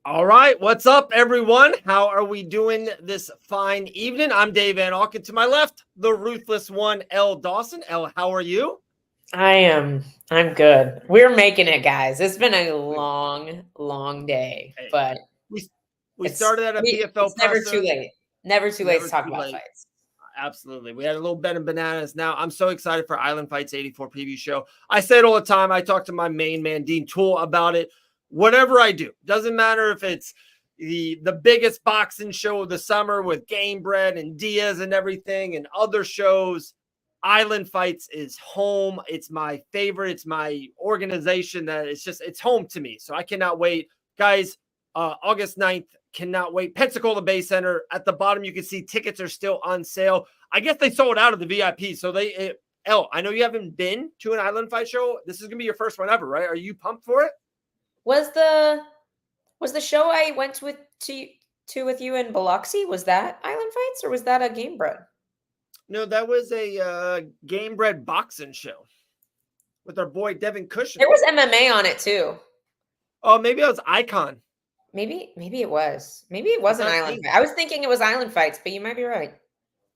All right, what's up, everyone? How are we doing this fine evening? I'm Dave Van Auken. To my left, the ruthless one, Elle Dawson. Elle, how are you? I'm good. We're making it, guys. It's been a We, long day, hey, but we started at a PFL it's never too presser. late. Never too late to Never talk too about late. fights. Absolutely. We had a little Ben and Bananas. Now I'm so excited for Island Fights 84 preview show. I say it all the time. I talk to my main man, Dean Toole, about it. Whatever I do, doesn't matter if it's the biggest boxing show of the summer with Gamebred and Diaz and everything and other shows. Island Fights is home. It's my favorite. It's my organization that it's home to me. So I cannot wait. Guys, August 9th, cannot wait. Pensacola Bay Center. At the bottom, you can see tickets are still on sale. I guess they sold out of the VIP. So I know you haven't been to an Island Fight show. This is gonna be your first one ever, right? Are you pumped for it? Was the show I went with you in Biloxi? Was that Island Fights or was that a Gamebred? No, that was a Gamebred boxing show with our boy Devin Cushion. There was MMA on it too. Oh, maybe it was Icon. Maybe it was. Maybe it wasn't Island Fights. I was thinking it was Island Fights, but you might be right.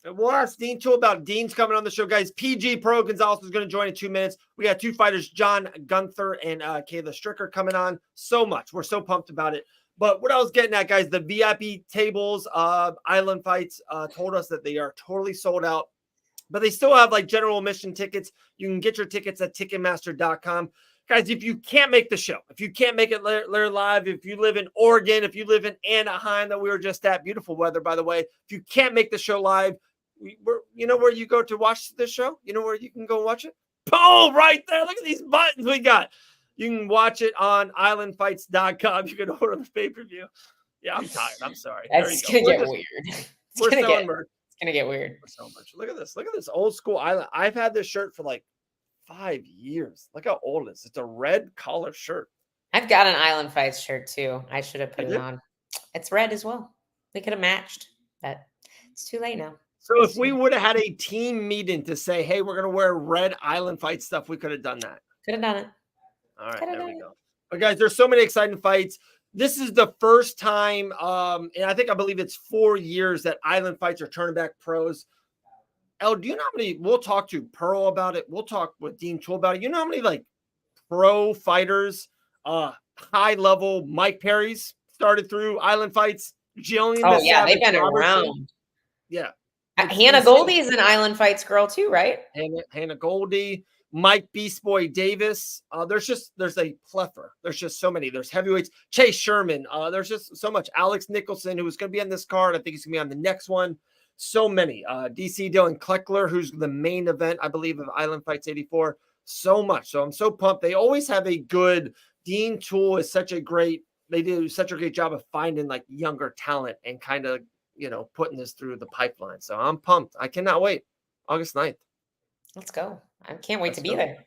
We'll ask Dean too about Dean's coming on the show, guys. PG Pro Gonzalez is going to join in 2 minutes. We got two fighters, John Gunther and Kayla Stricker, coming on. So much. We're so pumped about it. But what I was getting at, guys, the VIP tables, Island Fights told us that they are totally sold out. But they still have like general admission tickets. You can get your tickets at Ticketmaster.com. Guys, if you can't make the show, if you can't make it live, if you live in Oregon, if you live in Anaheim, that we were just at, beautiful weather, by the way. If you can't make the show live, you know where you go to watch this show? You know where you can go watch it? Boom, right there. Look at these buttons we got. You can watch it on islandfights.com. You can order the pay-per-view. Yeah, I'm tired. I'm sorry. That's going to get weird. We're selling merch. It's going to get weird. We're selling merch. Look at this. Look at this old school Island. I've had this shirt for like 5 years. Look how old it is. It's a red collar shirt. I've got an Island Fights shirt too. I should have put it on. It's red as well. We could have matched, but it's too late now. So if we would have had a team meeting to say, hey, we're going to wear red Island Fight stuff, we could have done that. Could have done it. All right, there we go. But guys, there's so many exciting fights. This is the first time, and I believe it's 4 years that Island Fights are turning back pros. Elle, do you know how many? We'll talk to Pearl about it. We'll talk with Dean Toole about it. You know how many like pro fighters, high level Mike Perry's started through Island Fights? Jillian, oh yeah, they've been around. Yeah, Hannah Goldie's an Island Fights girl too, right? Hannah Goldie, Mike Beast Boy Davis. There's a plethora. There's just so many. There's heavyweights. Chase Sherman. There's just so much. Alex Nicholson, who was going to be on this card. I think he's going to be on the next one. So many. DC Dylan Kleckler, who's the main event, I believe, of Island Fights 84. So much. So I'm so pumped. They always have a good. Dean Toole is they do such a great job of finding like younger talent and kind of, putting this through the pipeline. So I'm pumped. I cannot wait. August 9th. Let's go. I can't wait to be there.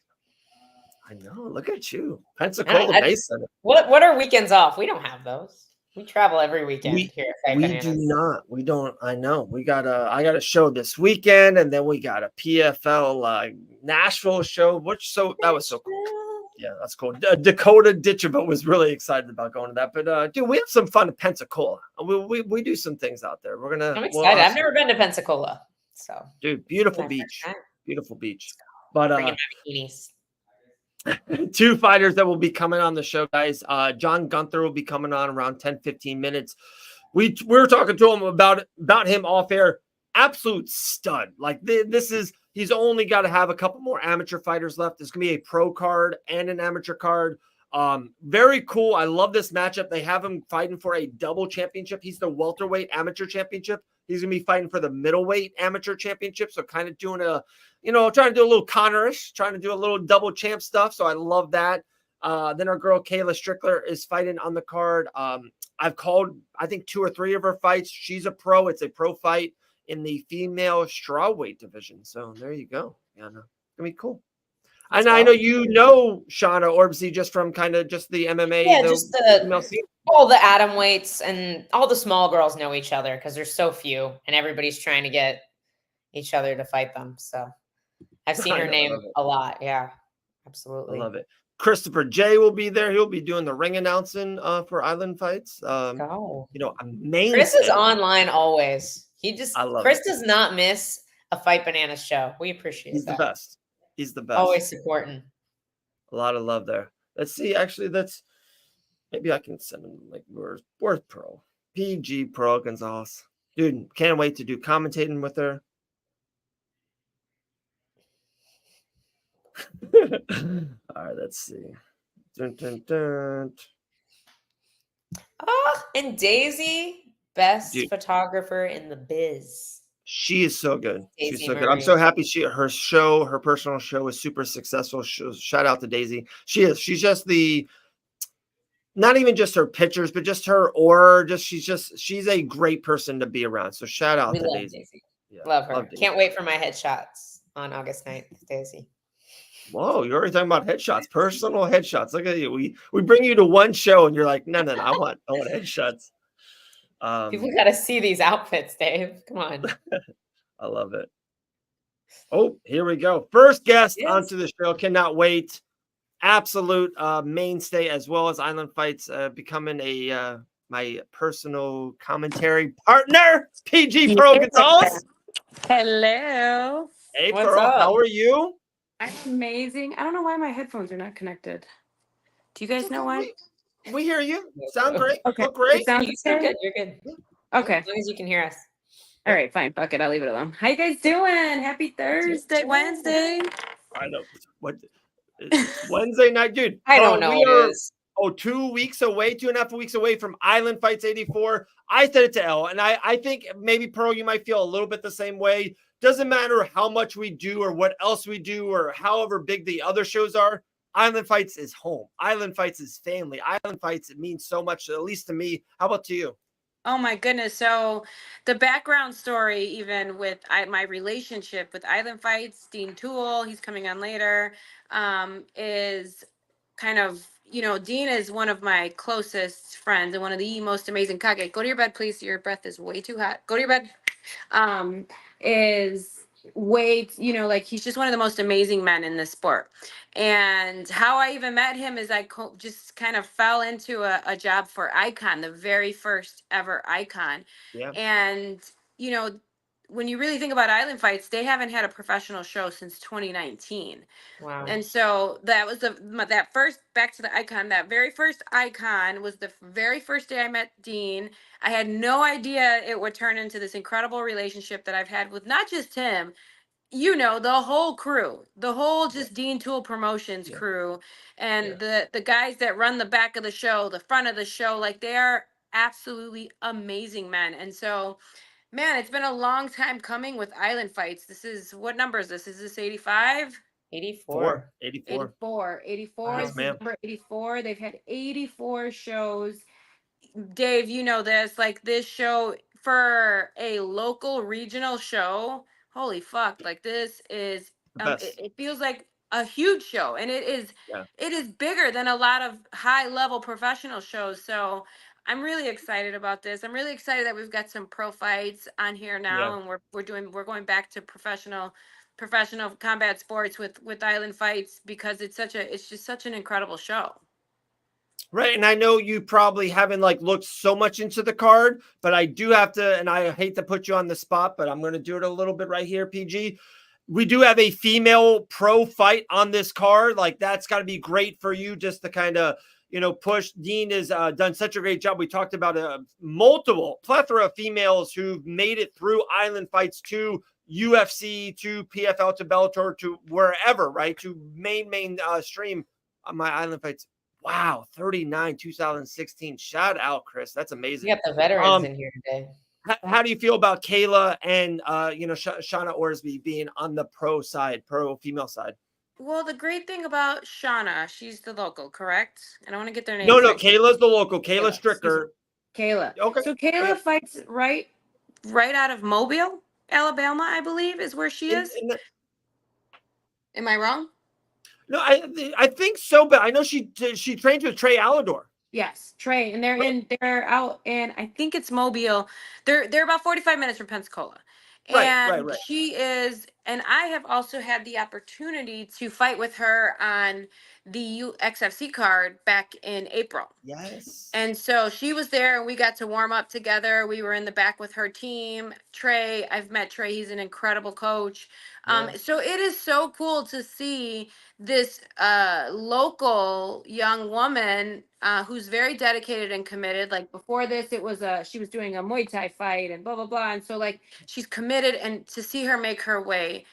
I know. Look at you. Pensacola Bay Center. What are weekends off? We don't have those. We travel every weekend here. We do not. We don't. I know. I got a show this weekend, and then we got a PFL Nashville show, that was so cool. Yeah, that's cool. Dakota Ditcherboat was really excited about going to that. But dude, we have some fun in Pensacola. We do some things out there. I'm excited. I've never been to Pensacola. So dude, beautiful beach. Beautiful beach. But two fighters that will be coming on the show, guys. John Gunther will be coming on around 10-15 minutes. We were talking to him about him off air. Absolute stud. Like he's only got to have a couple more amateur fighters left. There's gonna be a pro card and an amateur card. Very cool. I love this matchup. They have him fighting for a double championship. He's the welterweight amateur championship. He's gonna be fighting for the middleweight amateur championship. So kind of doing trying to do a little Connor-ish, trying to do a little double champ stuff. So I love that. Then our girl Kayla Strickler is fighting on the card. I've called, I think, 2 or 3 of her fights. She's a pro. It's a pro fight in the female strawweight division. So there you go. Yeah, no, it's gonna be cool. And I know Shauna Orbsey just from kind of just the MMA. Yeah, just all the atom weights and all the small girls know each other because there's so few and everybody's trying to get each other to fight them. So I've seen her name a lot. Yeah, absolutely. I love it. Christopher J will be there. He'll be doing the ring announcing for Island Fights. Go. A mainstay. Chris is online always. I love Chris it. does not miss a Fight Bananas show. We appreciate He's that. the best. He's the best. Always supporting. A lot of love there. Let's see. Actually, maybe I can send him like where's Pro? PG Pro Gonzalez. Dude, can't wait to do commentating with her. All right, let's see. Dun, dun, dun. Oh, and Daisy, best photographer in the biz. She is so good. Daisy She's so Marie. good. I'm so happy her personal show is super successful. Shout out to Daisy. She's just not even just her pictures, but just her aura. She's a great person to be around. So shout out to Daisy. Yeah, love her. Can't wait for my headshots on August 9th, Daisy. Whoa, you're already talking about headshots, personal headshots. Look at you. We bring you to one show and you're like, no, I want headshots. People got to see these outfits, Dave. Come on. I love it. Oh, here we go. First guest onto the show. Cannot wait. Absolute mainstay, as well as Island Fights, becoming my personal commentary partner, PG Pro Gonzalez. Hello. Hey, Pearl, how are you? I'm amazing. I don't know why my headphones are not connected. Do you guys know why? We hear you. Sound great. Okay. Look great. You sound good. You're good. Okay. As long as you can hear us. All right, fine. Fuck it. I'll leave it alone. How you guys doing? Happy Thursday, Wednesday. I know. What? It's Wednesday night, dude. I don't know. We are 2 weeks away, 2.5 weeks away from Island Fights 84. I said it to Elle, and I think maybe, Pearl, you might feel a little bit the same way. Doesn't matter how much we do or what else we do or however big the other shows are. Island Fights is home. Island Fights is family. Island Fights, it means so much, at least to me. How about to you? Oh my goodness. So the background story, even with my relationship with Island Fights, Dean Toole, he's coming on later, is kind of, Dean is one of my closest friends and one of the most amazing kage. Go to your bed, please. Your breath is way too hot. Go to your bed. Is like he's just one of the most amazing men in this sport. And how I even met him is I just kind of fell into a job for Icon, the very first ever Icon. Yeah. And, when you really think about Island Fights, they haven't had a professional show since 2019. Wow. And so that was that first, back to the Icon, that very first Icon was the very first day I met Dean. I had no idea it would turn into this incredible relationship that I've had with not just him, the whole crew, the whole just Dean Toole Promotions crew, and the guys that run the back of the show, the front of the show, like they are absolutely amazing men. And so, man, it's been a long time coming with Island Fights. This is, what number is this? Is this 85? 84. 84. Yes, This is ma'am. number 84. They've had 84 shows. Dave, you know this, like this show for a local regional show. Holy fuck. Like this is, it feels like a huge show, and it is bigger than a lot of high level professional shows. So I'm really excited about this. I'm really excited that we've got some pro fights on here now, and we're going back to professional combat sports with Island Fights, because it's just such an incredible show. Right. And I know you probably haven't looked so much into the card, but I do have to, and I hate to put you on the spot, but I'm going to do it a little bit right here, PG. We do have a female pro fight on this card. That's got to be great for you, just to kind of, push. Dean has done such a great job. We talked about a plethora of females who've made it through Island Fights to UFC, to PFL, to Bellator, to wherever, right? To main stream on my Island Fights. Wow, 39, 2016. Shout out, Chris. That's amazing. You got the veterans in here today. How do you feel about Kayla and Shauna Orsby being on the pro female side? Well, the great thing about Shauna, she's the local, correct? I don't want to get their name. No, Kayla's the local. Kayla Stricker. Kayla. Okay. So Kayla fights right out of Mobile, Alabama, I believe, is where she is. Am I wrong? No, I think so, but I know she trains with Trey Alador. Yes, Trey, and they're out in, I think it's Mobile. They're about 45 minutes from Pensacola. And right. she is, and I have also had the opportunity to fight with her on the UXFC card back in April. Yes. And so she was there and we got to warm up together. We were in the back with her team. Trey, I've met Trey. He's an incredible coach. Yeah. So it is so cool to see this local young woman who's very dedicated and committed. Like before this, it was she was doing a Muay Thai fight and blah, blah, blah. And so like she's committed, and to see her make her way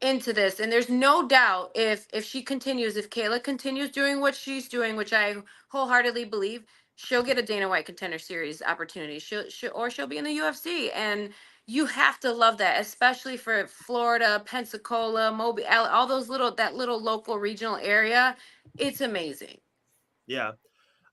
into this, and there's no doubt if she continues, if Kayla continues doing what she's doing, which I wholeheartedly believe, she'll get a Dana White Contender Series opportunity. She'll be in the UFC, and you have to love that, especially for Florida, Pensacola, Mobile, all those that little local regional area. It's amazing. Yeah.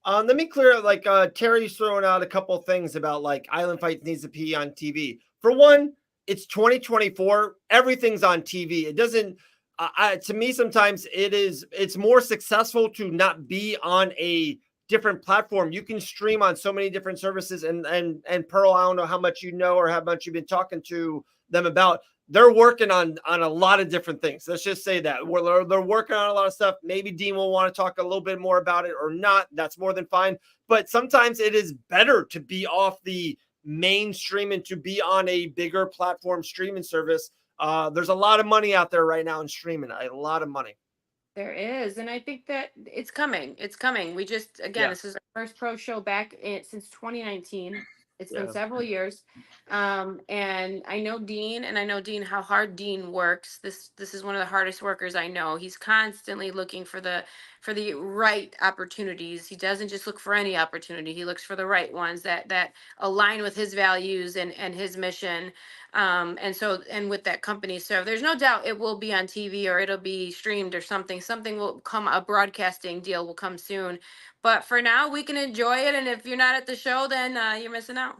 Let me clear, like Terry's throwing out a couple things about like Island Fights needs to be on TV. For one, it's 2024. Everything's on TV. It doesn't. To me, sometimes it's more successful to not be on a different platform. You can stream on so many different services. And Pearl, I don't know how much you know or how much you've been talking to them about. They're working on a lot of different things. Let's just say that they're working on a lot of stuff. Maybe Dean will want to talk a little bit more about it or not. That's more than fine. But sometimes it is better to be off the mainstream and to be on a bigger platform streaming service. There's a lot of money out there right now in streaming, a lot of money. There is, and I think that it's coming. It's coming. We just, again, this is our first pro show back since 2019. It's been several years. And I know Dean, how hard Dean works. This is one of the hardest workers I know. He's constantly looking for the right opportunities. He doesn't just look for any opportunity. He looks for the right ones that align with his values and his mission. And with that company. So there's no doubt it will be on TV or it'll be streamed or something. Something will come, a broadcasting deal will come soon. But for now, we can enjoy it. And if you're not at the show, then you're missing out.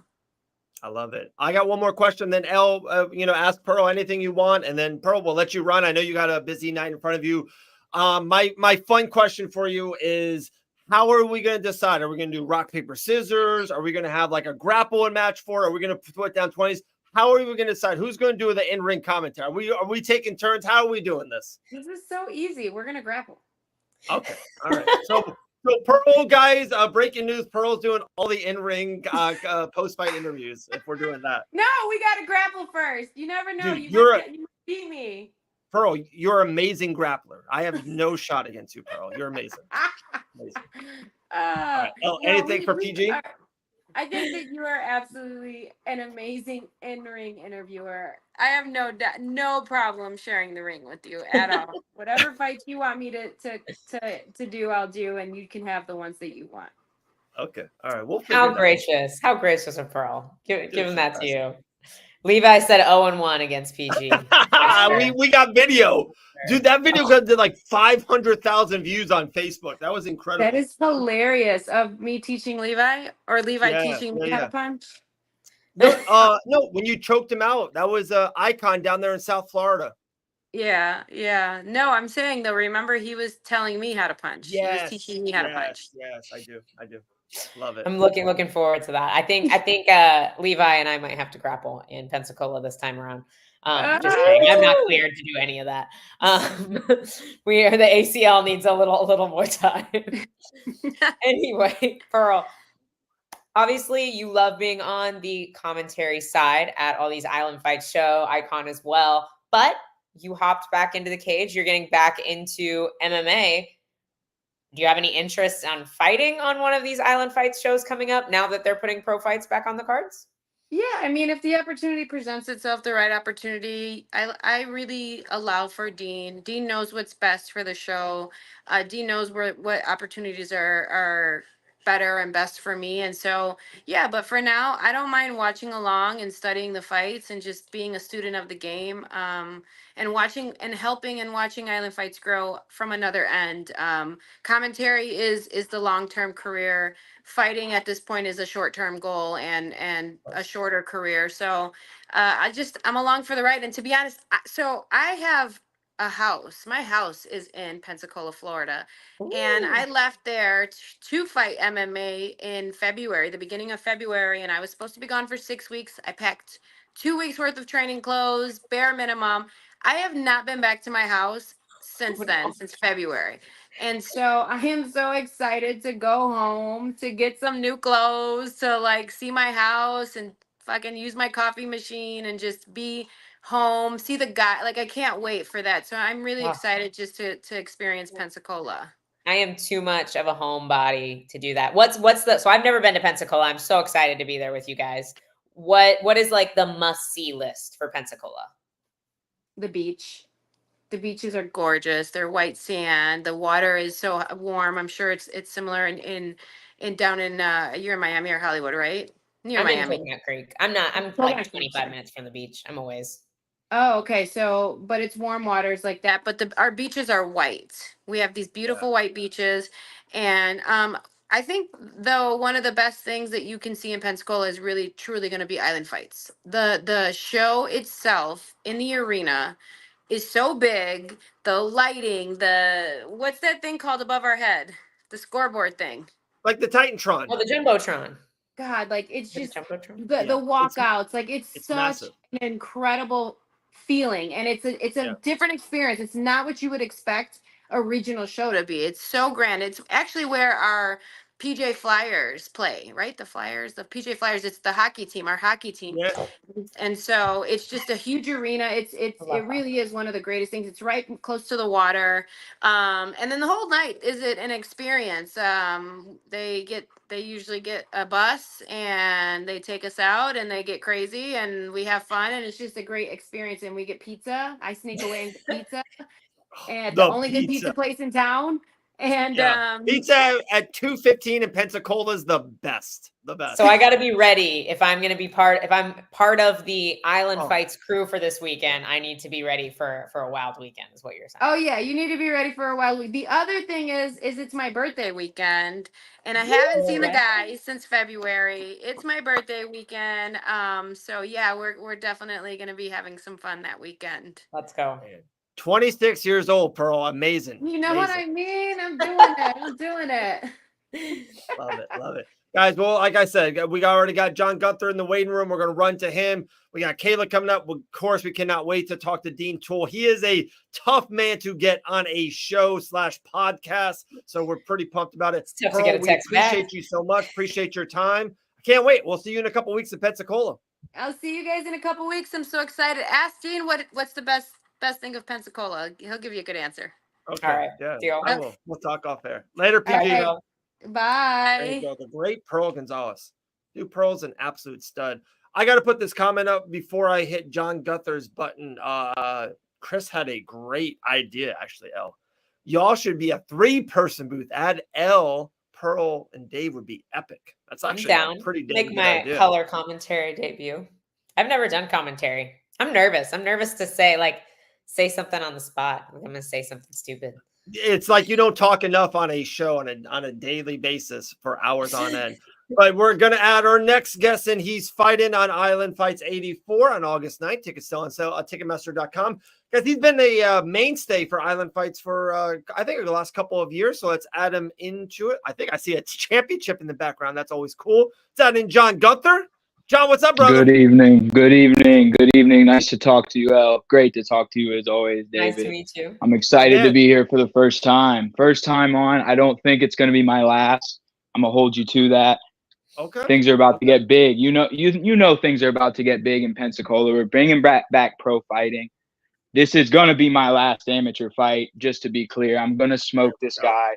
I love it. I got one more question. Then ask Pearl anything you want, and then Pearl will let you run. I know you got a busy night in front of you. My fun question for you is, how are we going to decide? Are we going to do rock, paper, scissors? Are we going to have like a grappling match for it? Are we going to put down 20s? How are we going to decide who's going to do the in-ring commentary? Are we taking turns? How are we doing this? This is so easy. We're going to grapple. Okay. All right. So Pearl, guys, breaking news. Pearl's doing all the in-ring post-fight interviews if we're doing that. No, we got to grapple first. You never know. Dude, you might beat me. Pearl, you're an amazing grappler. I have no shot against you, Pearl. You're amazing. Amazing. Right. Anything for PG? I think that you are absolutely an amazing in-ring interviewer. I have no problem sharing the ring with you at all. Whatever fights you want me to do, I'll do, and you can have the ones that you want. Okay. All right. How gracious of Pearl. Give him that to you. Levi said 0-1 against PG. we got video. Dude, that video did like 500,000 views on Facebook. That was incredible. That is hilarious. Of me teaching Levi, or Levi teaching me how to punch. No, when you choked him out, that was an icon down there in South Florida. Yeah. No, I'm saying though, remember he was telling me how to punch. Yes, he was teaching me how to punch. Yes, I do. Love it. I'm looking forward to that. I think Levi and I might have to grapple in Pensacola this time around. Just kidding. I'm not cleared to do any of that. The ACL needs a little more time. Anyway, Pearl, obviously you love being on the commentary side at all these Island Fights show, icon as well, but you hopped back into the cage. You're getting back into MMA. Do you have any interest on fighting on one of these Island Fights shows coming up now that they're putting pro fights back on the cards? Yeah, I mean, if the opportunity presents itself, the right opportunity, I really allow for Dean. Dean knows what's best for the show. Dean knows what opportunities are better and best for me. And so, yeah, but for now, I don't mind watching along and studying the fights and just being a student of the game, and watching and helping and watching Island Fights grow from another end. Commentary is the long-term career. Fighting at this point is a short-term goal and a shorter career. So I'm along for the ride. And to be honest, so I have a house. My house is in Pensacola, Florida. Ooh. And I left there to fight MMA in February, the beginning of February. And I was supposed to be gone for 6 weeks. I packed 2 weeks worth of training clothes, bare minimum. I have not been back to my house since then, since February. And so I am so excited to go home, to get some new clothes, to like see my house and fucking use my coffee machine and just be home, see the guy. Like I can't wait for that. So I'm really Oh, excited just to experience Pensacola. I am too much of a homebody to do that. What's the so I've never been to Pensacola. I'm so excited to be there with you guys. What is like the must-see list for Pensacola? The beach. The beaches are gorgeous. They're white sand. The water is so warm. I'm sure it's similar in down in you're in Miami or Hollywood, right? Near I'm in Miami. Coconut Creek. I'm like Coconut Creek. 25 minutes from the beach. I'm a ways. Oh, okay. So, but it's warm waters like that. But our beaches are white. We have these beautiful white beaches, and I think though one of the best things that you can see in Pensacola is really truly going to be Island Fights. The show itself in the arena is so big. The lighting, the what's that thing called above our head? The scoreboard thing. Like the Titantron. Oh, the Jumbotron. God, like it's Is it just Jumbotron? the Yeah, walkouts, like it's it's such massive. an incredible feeling, and it's a Yeah. different experience. It's not what you would expect a regional show to be. It's so grand. It's actually where our PJ Flyers play, right? The Flyers, the PJ Flyers. It's the hockey team, our hockey team, Yeah. and so it's just a huge arena. It really is one of the greatest things. It's right close to the water, and then the whole night is it an experience. They usually get a bus and they take us out and they get crazy and we have fun and it's just a great experience. And we get pizza. I sneak away and get pizza at the The only good pizza pizza. place in town. And Yeah. Pizza at 2:15 in Pensacola is the best. The best. So I got to be ready if I'm going to be if I'm part of the Island Oh. Fights crew for this weekend. I need to be ready for a wild weekend. Is what you're saying? oh yeah, you need to be ready for a while. The other thing is it's my birthday weekend, and I haven't seen the Okay. guys since February. It's my birthday weekend. So yeah, we're definitely gonna be having some fun that weekend. Let's go. 26 years old, Pearl. Amazing. You know what I Amazing. mean? I'm doing it. I'm doing it. Love it. Love it. Guys, well, like I said, we already got John Gunther in the waiting room. We're going to run to him. We got Kayla coming up. Of course, we cannot wait to talk to Dean Toole. He is a tough man to get on a show/podcast. So we're pretty pumped about it. It's tough to get a text we back. appreciate you so much. Appreciate your time. I can't wait. We'll see you in a couple weeks in Pensacola. I'll see you guys in a couple weeks. I'm so excited. Ask Dean what's the best thing of Pensacola. He'll give you a good answer. Okay. All right. Yeah. Deal. I will. We'll talk off air. Later, PG. All right, Okay. girl. There you Bye. go. The great Pearl Gonzalez. Dude, Pearl's an absolute stud. I got to put this comment up before I hit John Gunther's button. Chris had a great idea, actually, L. Y'all should be a 3-person booth. Add L, Pearl, and Dave would be epic. That's I'm actually a down. pretty damn Make good my idea. color commentary debut. I've never done commentary. I'm nervous. I'm nervous to say something on the spot. I'm going to say something stupid. It's like you don't talk enough on a show on a daily basis for hours on end. But we're going to add our next guest in. He's fighting on Island Fights 84 on August 9th. Tickets still on sale at Ticketmaster.com. Because he's been a mainstay for Island Fights for, I think, the last couple of years. So let's add him into it. I think I see a championship in the background. That's always cool. Let's add in John Gunther. John, what's up, brother? Good evening. Good evening. Good evening. Nice to talk to you, El. Great to talk to you as always, David. Nice to meet you. I'm excited Yeah. to be here for the first time. First time on. I don't think it's going to be my last. I'm going to hold you to that. Okay. Things are about to get big. You know things are about to get big in Pensacola. We're bringing back pro fighting. This is going to be my last amateur fight, just to be clear. I'm going to smoke this guy.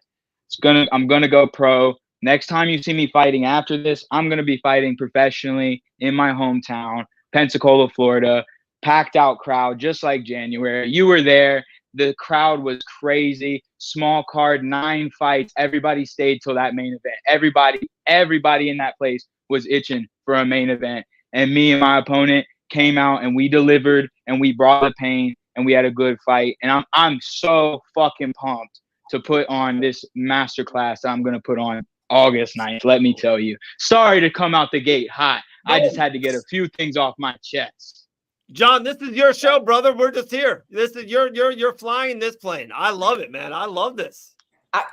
I'm going to go pro. Next time you see me fighting after this, I'm going to be fighting professionally in my hometown, Pensacola, Florida. Packed out crowd, just like January. You were there. The crowd was crazy. Small card, 9 fights. Everybody stayed till that main event. Everybody in that place was itching for a main event. And me and my opponent came out and we delivered and we brought the pain and we had a good fight. And I'm so fucking pumped to put on this masterclass that I'm going to put on August 9th. Let me tell you. Sorry to come out the gate hot. I just had to get a few things off my chest. John, this is your show, brother. We're just here. This is you're flying this plane. I love it, man. I love this.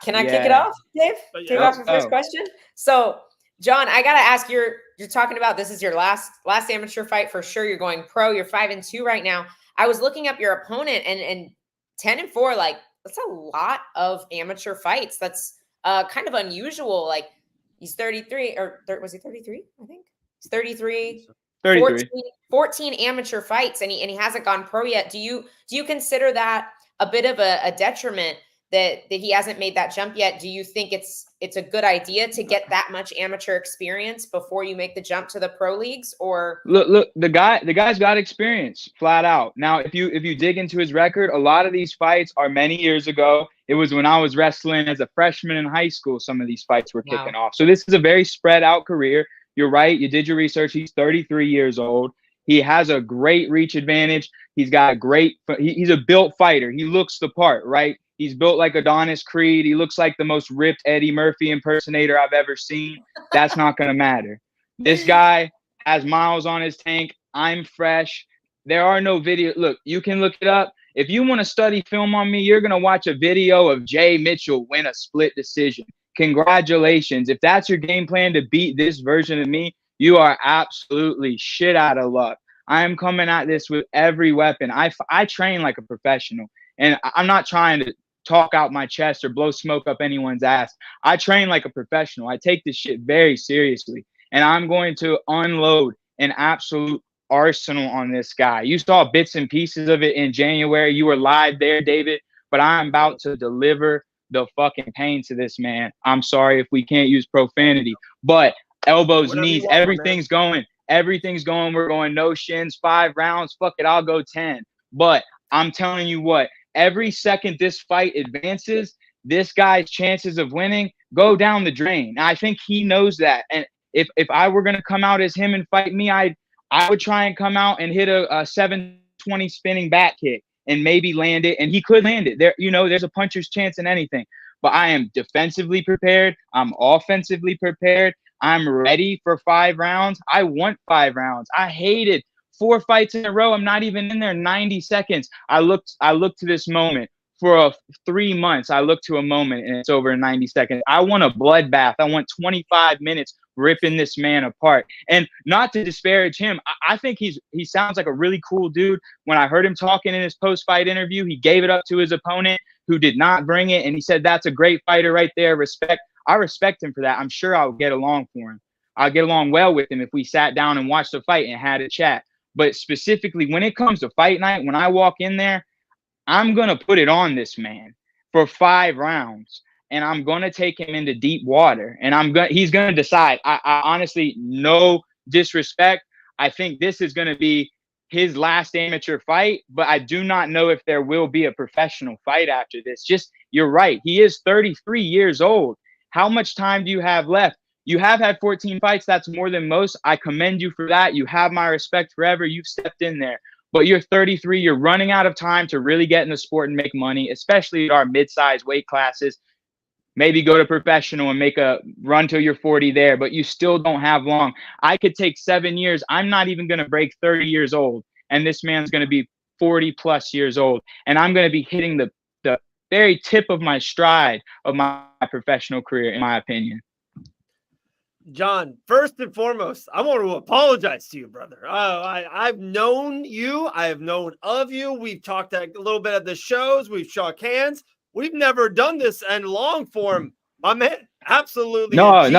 Can I kick it Yeah. off, Dave? Yeah. Kick off the first Oh. question. So, John, I gotta ask. You're talking about this is your last amateur fight for sure. You're going pro. You're 5-2 right now. I was looking up your opponent and 10-4. Like a lot of amateur fights. That's kind of unusual. Like he's 33 or was he 33? I think he's 33. 33. 14 amateur fights and he hasn't gone pro yet. Do you consider that a bit of a detriment that he hasn't made that jump yet? Do you think it's a good idea to get that much amateur experience before you make the jump to the pro leagues? Or look, the guy's got experience flat out. Now, if you dig into his record, a lot of these fights are many years ago. It was when I was wrestling as a freshman in high school. Some of these fights were kicking off. So this is a very spread out career. You're right. You did your research. He's 33 years old. He has a great reach advantage. He's got a great, he's a built fighter. He looks the part, right? He's built like Adonis Creed. He looks like the most ripped Eddie Murphy impersonator I've ever seen. That's not going to matter. This guy has miles on his tank. I'm fresh. There are no video. Look, you can look it up. If you want to study film on me, you're going to watch a video of Jay Mitchell win a split decision. Congratulations. If that's your game plan to beat this version of me, you are absolutely shit out of luck. I am coming at this with every weapon. I train like a professional, and I'm not trying to talk out my chest or blow smoke up anyone's ass. I train like a professional. I take this shit very seriously, and I'm going to unload an absolute arsenal on this guy. You saw bits and pieces of it in January. You were live there, David, but I'm about to deliver the fucking pain to this man. I'm sorry if we can't use profanity, but elbows, Whatever knees, want, everything's going. Everything's going. We're going no shins, 5 rounds. Fuck it, I'll go 10. But I'm telling you what, every second this fight advances, this guy's chances of winning go down the drain. I think he knows that. And if I were going to come out as him and fight me, I would try and come out and hit a 720 spinning back kick and maybe land it. And he could land it. There's a puncher's chance in anything. But I am defensively prepared. I'm offensively prepared. I'm ready for 5 rounds. I want 5 rounds. I hated 4 fights in a row. I'm not even in there 90 seconds. I looked to this moment for 3 months. I looked to a moment and it's over in 90 seconds. I want a bloodbath. I want 25 minutes ripping this man apart. And not to disparage him, I think he sounds like a really cool dude. When I heard him talking in his post-fight interview, he gave it up to his opponent who did not bring it. And he said, that's a great fighter right there. Respect. I respect him for that. I'm sure I'll get along for him. I'll get along well with him if we sat down and watched the fight and had a chat. But specifically, when it comes to fight night, when I walk in there, I'm going to put it on this man for 5 rounds. And I'm going to take him into deep water. And he's going to decide. I honestly, no disrespect, I think this is going to be his last amateur fight. But I do not know if there will be a professional fight after this. You're right. He is 33 years old. How much time do you have left? You have had 14 fights. That's more than most. I commend you for that. You have my respect forever. You've stepped in there. But you're 33. You're running out of time to really get in the sport and make money, especially at our mid-size weight classes. Maybe go to professional and make a run till you're 40 there, but you still don't have long. I could take 7 years. I'm not even going to break 30 years old, and this man's going to be 40 plus years old, and I'm going to be hitting the very tip of my stride of my professional career, in my opinion. John, first and foremost, I want to apologize to you, brother. I've known you. I have known of you. We've talked a little bit at the shows. We've shook hands. We've never done this in long form. My man, absolutely. No, I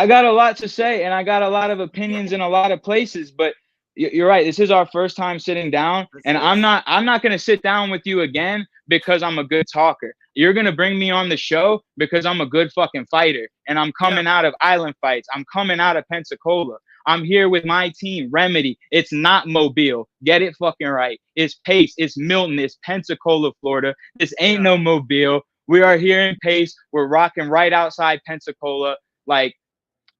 got a lot to say, and I got a lot of opinions in a lot of places, but you're right. This is our first time sitting down, and I'm not going to sit down with you again because I'm a good talker. You're going to bring me on the show because I'm a good fucking fighter, and I'm coming out of Island Fights. I'm coming out of Pensacola. I'm here with my team, Remedy. It's not Mobile. Get it fucking right. It's Pace. It's Milton. It's Pensacola, Florida. This ain't no Mobile. We are here in Pace. We're rocking right outside Pensacola. Like,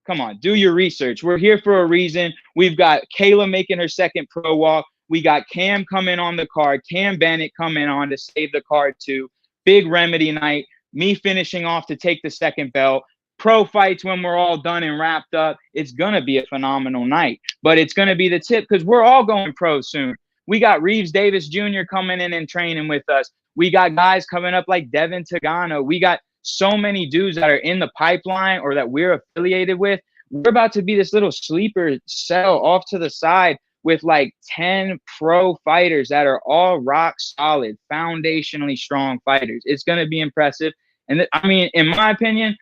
come on, do your research. We're here for a reason. We've got Kayla making her second pro walk. We got Cam coming on the card. Cam Bennett coming on to save the card too. Big Remedy night. Me finishing off to take the second belt. Pro fights when we're all done and wrapped up. It's going to be a phenomenal night. But it's going to be the tip because we're all going pro soon. We got Reeves Davis Jr. coming in and training with us. We got guys coming up like Devin Tagano. We got so many dudes that are in the pipeline or that we're affiliated with. We're about to be this little sleeper cell off to the side with like 10 pro fighters that are all rock solid, foundationally strong fighters. It's going to be impressive. And I mean, in my opinion,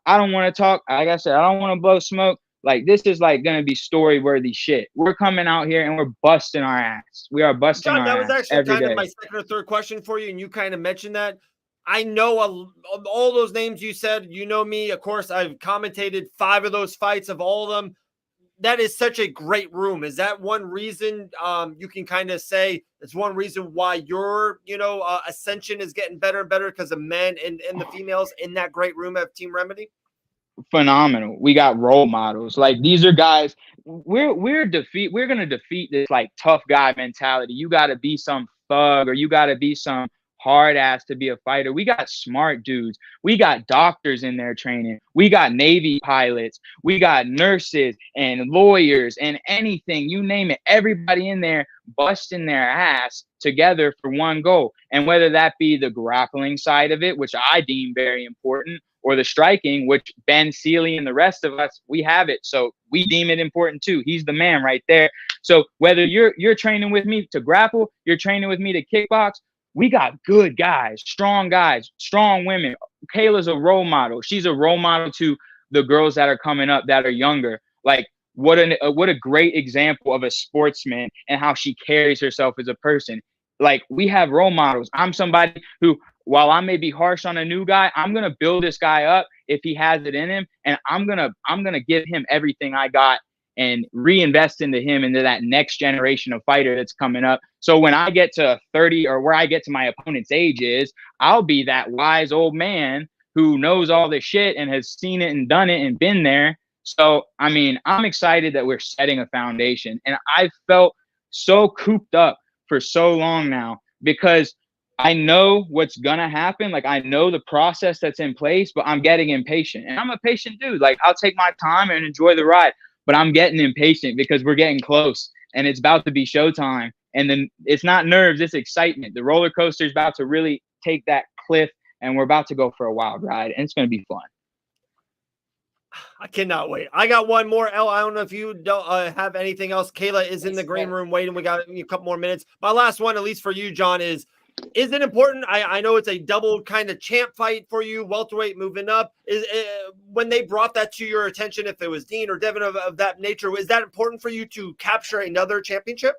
I don't want to talk. Like I said, I don't want to blow smoke. Like, this is like going to be story worthy shit. We're coming out here and we're busting our ass. We are busting John, our that was ass actually every kind day. of my second or third question for you, and you kind of mentioned that. I know of all those names you said. You know me, of course. I've commentated 5 of those fights of all of them. That is such a great room. Is that one reason you can kind of say it's one reason why your ascension is getting better and better, because the men and the females in that great room of Team Remedy? Phenomenal. We got role models. Like, these are guys. We're gonna defeat this like tough guy mentality. You got to be some thug, or you got to be some hard ass to be a fighter. We got smart dudes. We got doctors in there training. We got Navy pilots. We got nurses and lawyers and anything, you name it. Everybody in there busting their ass together for one goal. And whether that be the grappling side of it, which I deem very important, or the striking, which Ben Seeley and the rest of us, we have it. So we deem it important too. He's the man right there. So whether you're training with me to grapple, you're training with me to kickbox, we got good guys, strong women. Kayla's a role model. She's a role model to the girls that are coming up that are younger. Like, what a great example of a sportsman and how she carries herself as a person. Like, we have role models. I'm somebody who, while I may be harsh on a new guy, I'm going to build this guy up if he has it in him. And I'm going to give him everything I got and reinvest into him, into that next generation of fighter that's coming up. So when I get to 30, or where I get to my opponent's age is, I'll be that wise old man who knows all this shit and has seen it and done it and been there. So, I mean, I'm excited that we're setting a foundation. And I've felt so cooped up for so long now, because I know what's gonna happen. Like, I know the process that's in place, but I'm getting impatient. And I'm a patient dude. Like, I'll take my time and enjoy the ride, but I'm getting impatient because we're getting close and it's about to be showtime. And then it's not nerves, it's excitement. The roller coaster is about to really take that cliff, and we're about to go for a wild ride, and it's gonna be fun. I cannot wait. I got one more. El, I don't know if you don't have anything else. Kayla is in the green room waiting. We got a couple more minutes. My last one, at least for you, John, is it important? I know it's a double kind of champ fight for you, welterweight moving up. When they brought that to your attention, if it was Dean or Devin of that nature, is that important for you to capture another championship?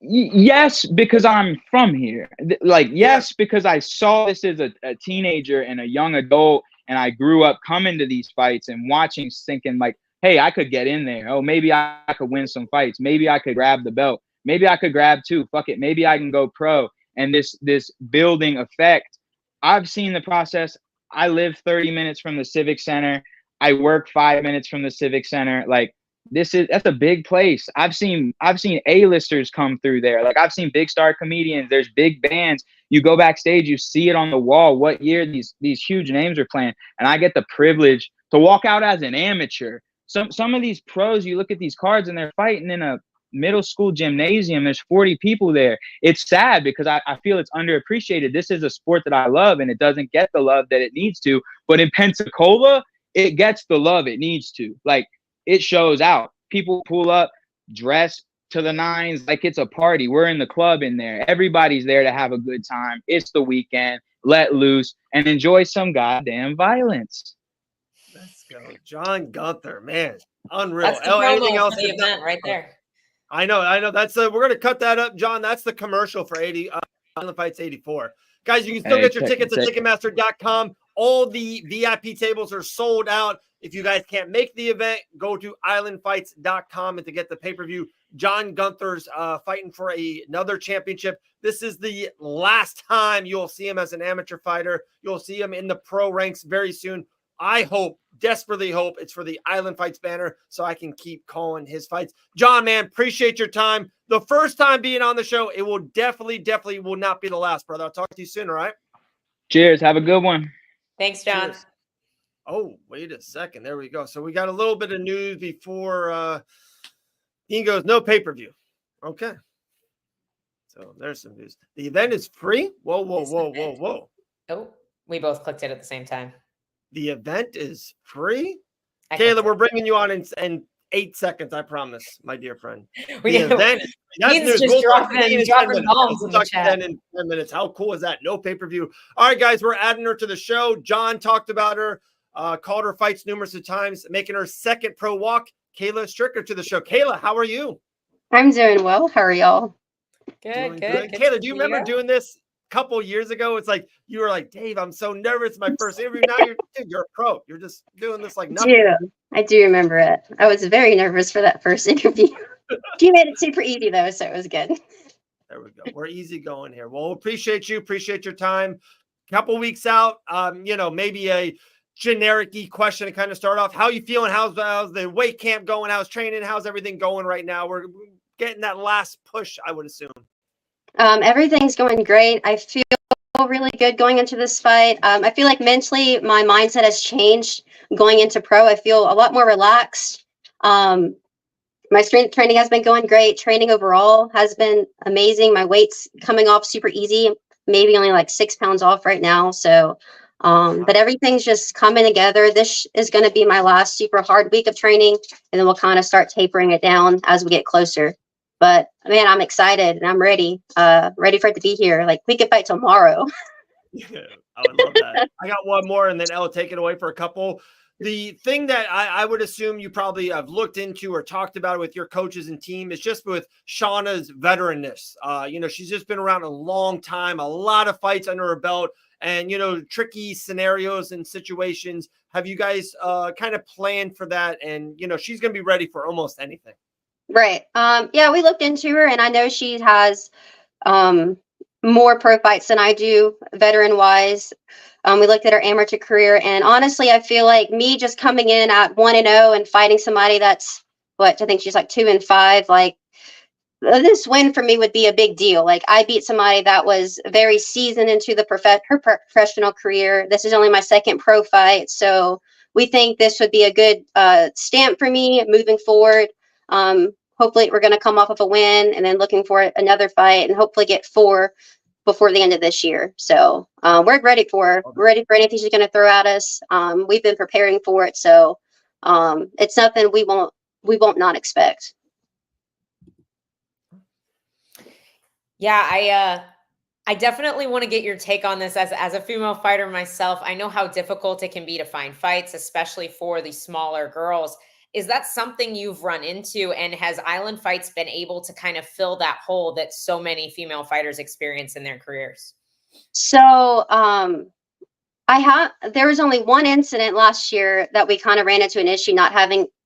Yes, because I'm from here. Like, yes, because I saw this as a teenager and a young adult, and I grew up coming to these fights and watching, thinking like, hey, I could get in there. Oh, maybe I could win some fights. Maybe I could grab the belt. Maybe I could grab 2. Fuck it. Maybe I can go pro. And this building effect, I've seen the process. I live 30 minutes from the Civic Center. I work 5 minutes from the Civic Center. Like, that's a big place. I've seen A-listers come through there. Like, I've seen big star comedians. There's big bands. You go backstage, you see it on the wall what year these huge names are playing. And I get the privilege to walk out as an amateur. Some of these pros, you look at these cards and they're fighting in a middle school gymnasium. There's 40 people there. It's sad because I feel it's underappreciated. This is a sport that I love, and it doesn't get the love that it needs to. But in Pensacola, it gets the love it needs to. Like, it shows out. People pull up, dress to the nines like it's a party. We're in the club in there. Everybody's there to have a good time. It's the weekend. Let loose and enjoy some goddamn violence. Let's go. John Gunther, man. Unreal. That's the Anything promo else for the event right there. I know. That's we're going to cut that up, John. That's the commercial for Island Fights 84. Guys, you can still get your tickets at Ticketmaster.com. All the VIP tables are sold out. If you guys can't make the event, go to islandfights.com and to get the pay-per-view. John Gunther's fighting for another championship. This is the last time you'll see him as an amateur fighter. You'll see him in the pro ranks very soon. I desperately hope it's for the Island Fights banner so I can keep calling his fights. John, man, appreciate your time. The first time being on the show, it will definitely will not be the last, brother. I'll talk to you soon, all right? Cheers. Have a good one. Thanks, John. Cheers. Oh, wait a second. There we go. So we got a little bit of news before Dean goes, no pay-per-view. Okay. So there's some news. The event is free? Whoa. Oh, we both clicked it at the same time. The event is free? I Kayla, clicked we're it. bringing you on and 8 seconds, I promise, my dear friend. We The event, that's Ian's news. just We'll talk to dropping- Ian in 10 dropping minutes. bombs We'll in the talk to chat. Jen in 10 minutes. How cool is that? No pay-per-view. All right, guys, we're adding her to the show. John talked about her, called her fights numerous of times, making her second pro walk. Kayla Stricker to the show. Kayla, how are you? I'm doing well. How are y'all? Doing Good. Kayla, do you remember doing this a couple years ago? It's like you were like, Dave, I'm so nervous. My first interview. Now you're a pro. You're just doing this like nothing. I do remember it. I was very nervous for that first interview. You made it super easy though, so it was good. There we go. We're easy going here. Well, appreciate you. Appreciate your time. Couple weeks out. Maybe a generic-y question to kind of start off. How you feeling? How's the weight camp going? How's training? How's everything going right now? We're getting that last push, I would assume. Everything's going great. I feel really good going into this fight. I feel like mentally my mindset has changed going into pro. I feel a lot more relaxed. My strength training has been going great. Training overall has been amazing. My weight's coming off super easy, maybe only like 6 pounds off right now. So, but everything's just coming together. This is going to be my last super hard week of training, and then we'll kind of start tapering it down as we get closer. But man, I'm excited and I'm ready for it to be here. Like we could fight tomorrow. Yeah, I would love that. I got one more and then I'll take it away for a couple. The thing that I would assume you probably have looked into or talked about with your coaches and team is just with Shauna's veteranness. She's just been around a long time, a lot of fights under her belt, and, tricky scenarios and situations. Have you guys kind of planned for that? And, she's going to be ready for almost anything. Right. Yeah, we looked into her, and I know she has more pro fights than I do, veteran wise. We looked at her amateur career, and honestly, I feel like me just coming in at 1-0 and fighting somebody that's I think she's like 2-5. Like this win for me would be a big deal. Like I beat somebody that was very seasoned into her professional career. This is only my second pro fight, so we think this would be a good stamp for me moving forward. Hopefully we're going to come off of a win and then looking for another fight and hopefully get 4 before the end of this year. So we're ready for her. We're ready for anything she's going to throw at us. We've been preparing for it. So it's nothing we won't not expect. Yeah, I definitely want to get your take on this as a female fighter myself. I know how difficult it can be to find fights, especially for the smaller girls. Is that something you've run into, and has Island Fights been able to kind of fill that hole that so many female fighters experience in their careers? So there was only one incident last year that we kind of ran into an issue not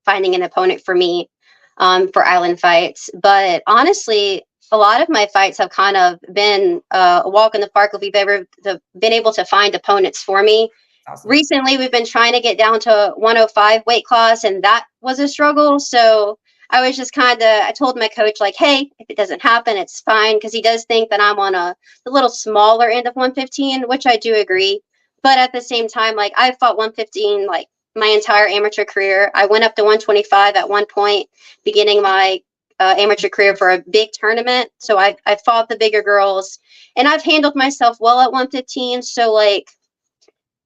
finding an opponent for me for Island Fights. But honestly, a lot of my fights have kind of been a walk in the park if we've ever been able to find opponents for me. Awesome. Recently, we've been trying to get down to 105 weight class, and that was a struggle. So I was just I told my coach, like, hey, if it doesn't happen, it's fine, because he does think that I'm on the little smaller end of 115, which I do agree. But at the same time, like, I fought 115 like my entire amateur career. I went up to 125 at one point, beginning my amateur career for a big tournament. So I fought the bigger girls, and I've handled myself well at 115. So like,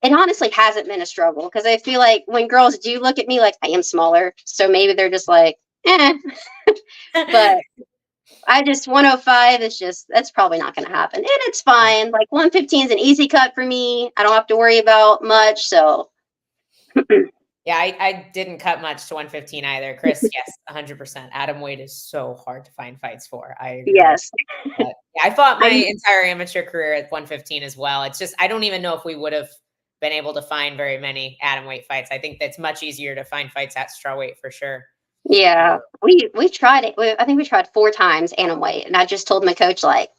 it honestly hasn't been a struggle, because I feel like when girls do look at me, like, I am smaller, so maybe they're just like, eh. But 105 is that's probably not going to happen, and it's fine. Like 115 is an easy cut for me. I don't have to worry about much. So yeah, I didn't cut much to 115 either. Chris, yes, 100%. Atom weight is so hard to find fights for. I agree. Yes. But, yeah, I fought my entire amateur career at 115 as well. It's just, I don't even know if we would have been able to find very many atom weight fights. I think that's much easier to find fights at straw weight for sure. Yeah, we tried it. I think we tried 4 times atom weight, and I just told my coach, like,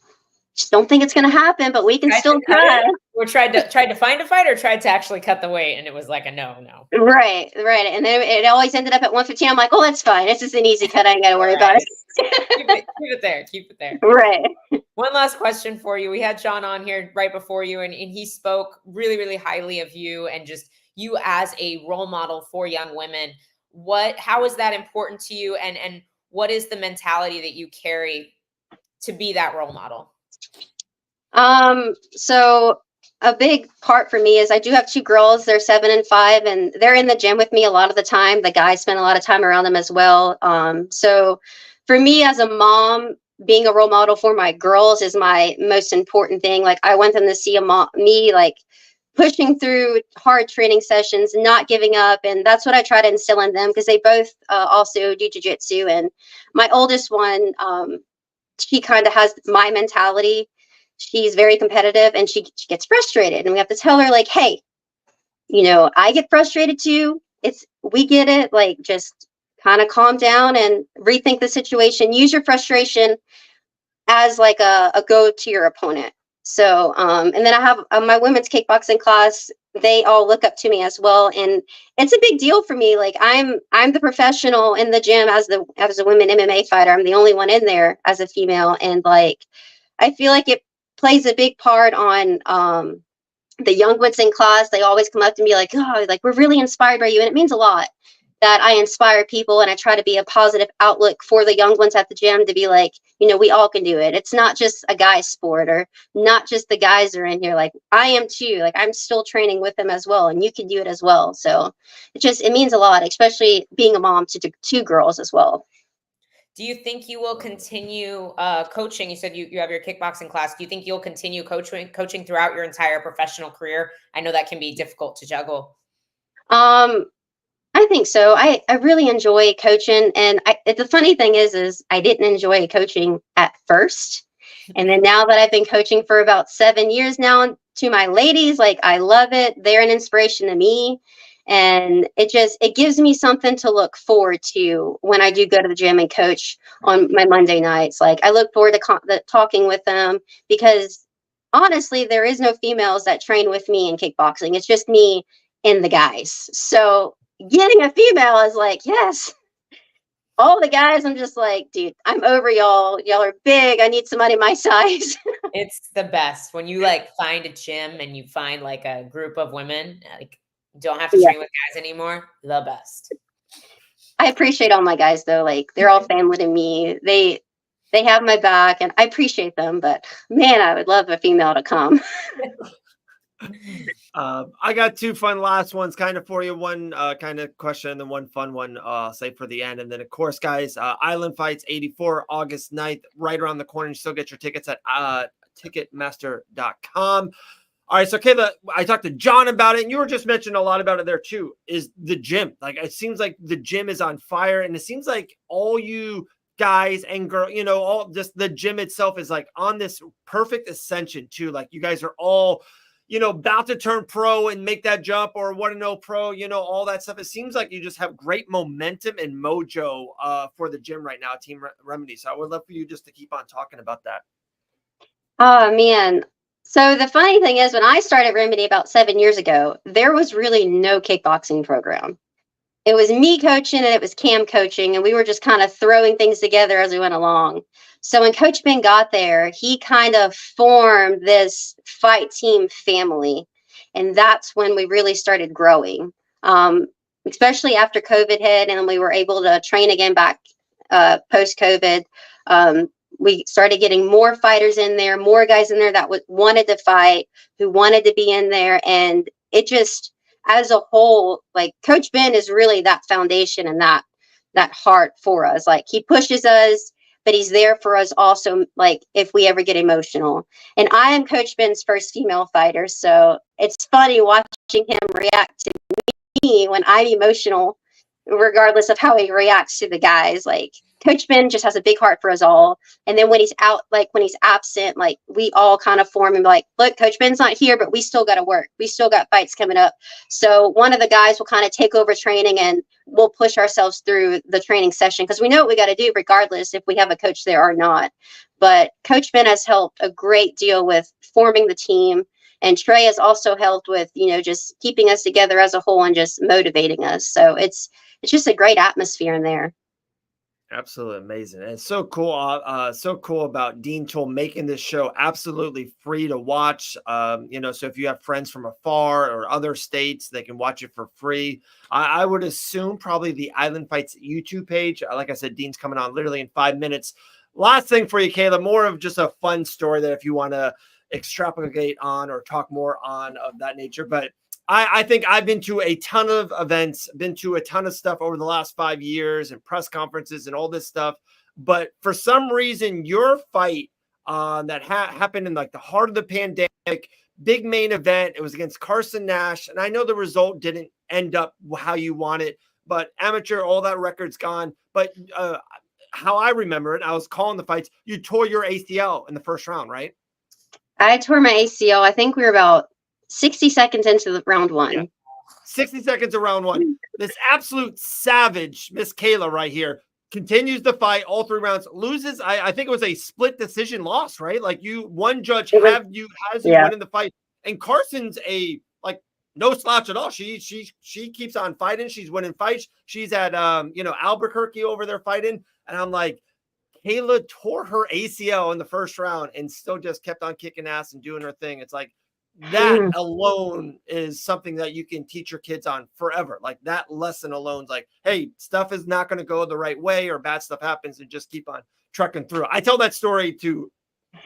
just don't think it's going to happen, but we can still try. Or tried to find a fight, or tried to actually cut the weight, and it was like a no. Right. And then it always ended up at 115. I'm like, oh, that's fine. It's just an easy cut. I ain't got to worry about it. Keep it there. Right. One last question for you. We had Sean on here right before you, and he spoke really, really highly of you and just you as a role model for young women. How is that important to you, and what is the mentality that you carry to be that role model? So a big part for me is I do have two girls. They're 7 and 5, and they're in the gym with me a lot of the time. The guys spend a lot of time around them as well. So for me as a mom, being a role model for my girls is my most important thing. Like, I want them to see me like pushing through hard training sessions, not giving up. And that's what I try to instill in them, because they both also do jiu-jitsu. And my oldest one, she kind of has my mentality. She's very competitive, and she gets frustrated, and we have to tell her, like, hey, I get frustrated too. We get it. Like, just kind of calm down and rethink the situation. Use your frustration as like a go to your opponent. So, and then I have my women's kickboxing class. They all look up to me as well, and it's a big deal for me. Like, I'm the professional in the gym as a women MMA fighter. I'm the only one in there as a female, and like, I feel like it plays a big part on the young ones in class. They always come up to me like, oh, like, we're really inspired by you. And it means a lot that I inspire people, and I try to be a positive outlook for the young ones at the gym, to be like, we all can do it. It's not just a guy's sport, or not just the guys are in here. Like, I am too. Like, I'm still training with them as well, and you can do it as well. So it means a lot, especially being a mom to two girls as well. Do you think you will continue coaching? You said you have your kickboxing class. Do you think you'll continue coaching throughout your entire professional career? I know that can be difficult to juggle. I think so. I really enjoy coaching, and the funny thing is I didn't enjoy coaching at first, and then now that I've been coaching for about 7 years now, to my ladies, like, I love it. They're an inspiration to me. And it gives me something to look forward to when I do go to the gym and coach on my Monday nights. Like, I look forward to talking with them, because honestly, there is no females that train with me in kickboxing. It's just me and the guys. So getting a female is like, yes. All the guys, I'm just like, dude, I'm over y'all. Y'all are big. I need somebody my size. It's the best when you like find a gym and you find like a group of women, like, don't have to train with guys anymore. The best. I appreciate all my guys though. Like, they're all family to me. They have my back, and I appreciate them. But man, I would love a female to come. I got two fun last ones kind of for you. One kind of question, and then one fun one, say for the end. And then, of course, guys, Island Fights 84, August 9th, right around the corner. You still get your tickets at Ticketmaster.com. All right, so Kayla, I talked to John about it, and you were just mentioning a lot about it there too, is the gym. Like, it seems like the gym is on fire, and it seems like all you guys and girls, all just the gym itself is like on this perfect ascension too. Like, you guys are all, about to turn pro and make that jump, or want to know pro, all that stuff. It seems like you just have great momentum and mojo for the gym right now, Team Remedy. So I would love for you just to keep on talking about that. Oh, man. So the funny thing is, when I started Remedy about 7 years ago, there was really no kickboxing program. It was me coaching, and it was Cam coaching, and we were just kind of throwing things together as we went along. So when Coach Ben got there, he kind of formed this fight team family, and that's when we really started growing, especially after COVID hit, and we were able to train again back post-COVID. We started getting more fighters in there, more guys in there that wanted to fight, who wanted to be in there. And it just, as a whole, like, Coach Ben is really that foundation and that heart for us. Like, he pushes us, but he's there for us also, like, if we ever get emotional. And I am Coach Ben's first female fighter, so it's funny watching him react to me when I'm emotional, regardless of how he reacts to the guys. Like, Coach Ben just has a big heart for us all. And then when he's out, like when he's absent, like, we all kind of form and be like, look, Coach Ben's not here, but we still got to work. We still got fights coming up. So one of the guys will kind of take over training, and we'll push ourselves through the training session, because we know what we got to do regardless if we have a coach there or not. But Coach Ben has helped a great deal with forming the team. And Trey has also helped with, just keeping us together as a whole and just motivating us. So it's just a great atmosphere in there. Absolutely amazing. And it's so cool. So cool about Dean Toll making this show absolutely free to watch. So if you have friends from afar or other states, they can watch it for free. I would assume probably the Island Fights YouTube page. Like I said, Dean's coming on literally in 5 minutes. Last thing for you, Kayla, more of just a fun story that if you want to, extrapolate on or talk more on of that nature. But I think I've been to a ton of events, been to a ton of stuff over the last 5 years and press conferences and all this stuff. But for some reason, your fight that happened in like the heart of the pandemic, big main event, it was against Carson Nash. And I know the result didn't end up how you want it, but amateur, all that record's gone. But how I remember it, I was calling the fights. You tore your ACL in the first round, right? I tore my ACL. I think we were about 60 seconds into the round one. Yeah. 60 seconds of round one. This absolute savage, Miss Kayla right here, continues the fight all 3 rounds, loses. I think it was a split decision loss, right? Like one judge has you winning the fight. And Carson's a like no slouch at all. She keeps on fighting. She's winning fights. She's at Albuquerque over there fighting. And I'm like, Kayla tore her ACL in the first round and still just kept on kicking ass and doing her thing. It's like that alone is something that you can teach your kids on forever. Like that lesson alone is like, hey, stuff is not going to go the right way or bad stuff happens and just keep on trucking through. I tell that story to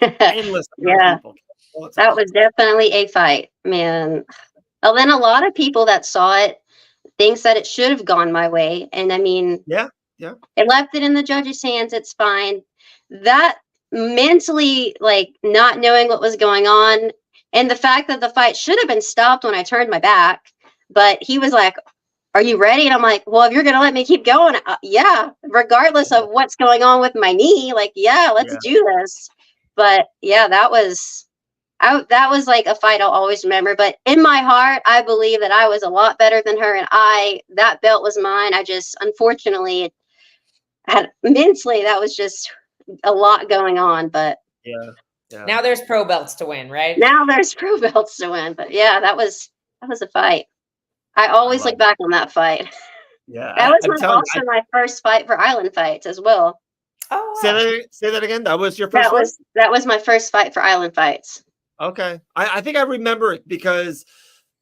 endless people. That was definitely a fight, man. And then a lot of people that saw it thinks that it should have gone my way. And I mean, yeah. It left it in the judge's hands. It's fine. That mentally, like not knowing what was going on, and the fact that the fight should have been stopped when I turned my back, but he was like, "Are you ready?" And I'm like, "Well, if you're gonna let me keep going, yeah, regardless of what's going on with my knee, like, yeah, let's do this." But yeah, that was like a fight I'll always remember. But in my heart, I believe that I was a lot better than her, and that belt was mine. I just unfortunately had mentally that was just a lot going on. But yeah. Now there's pro belts to win, right? Now there's pro belts to win. But yeah, that was a fight. I always look back on that fight. Yeah, that was also my first fight for Island Fights as well. Oh, wow. Say that again. That was your first one? That was my first fight for Island Fights. Okay. I think I remember it because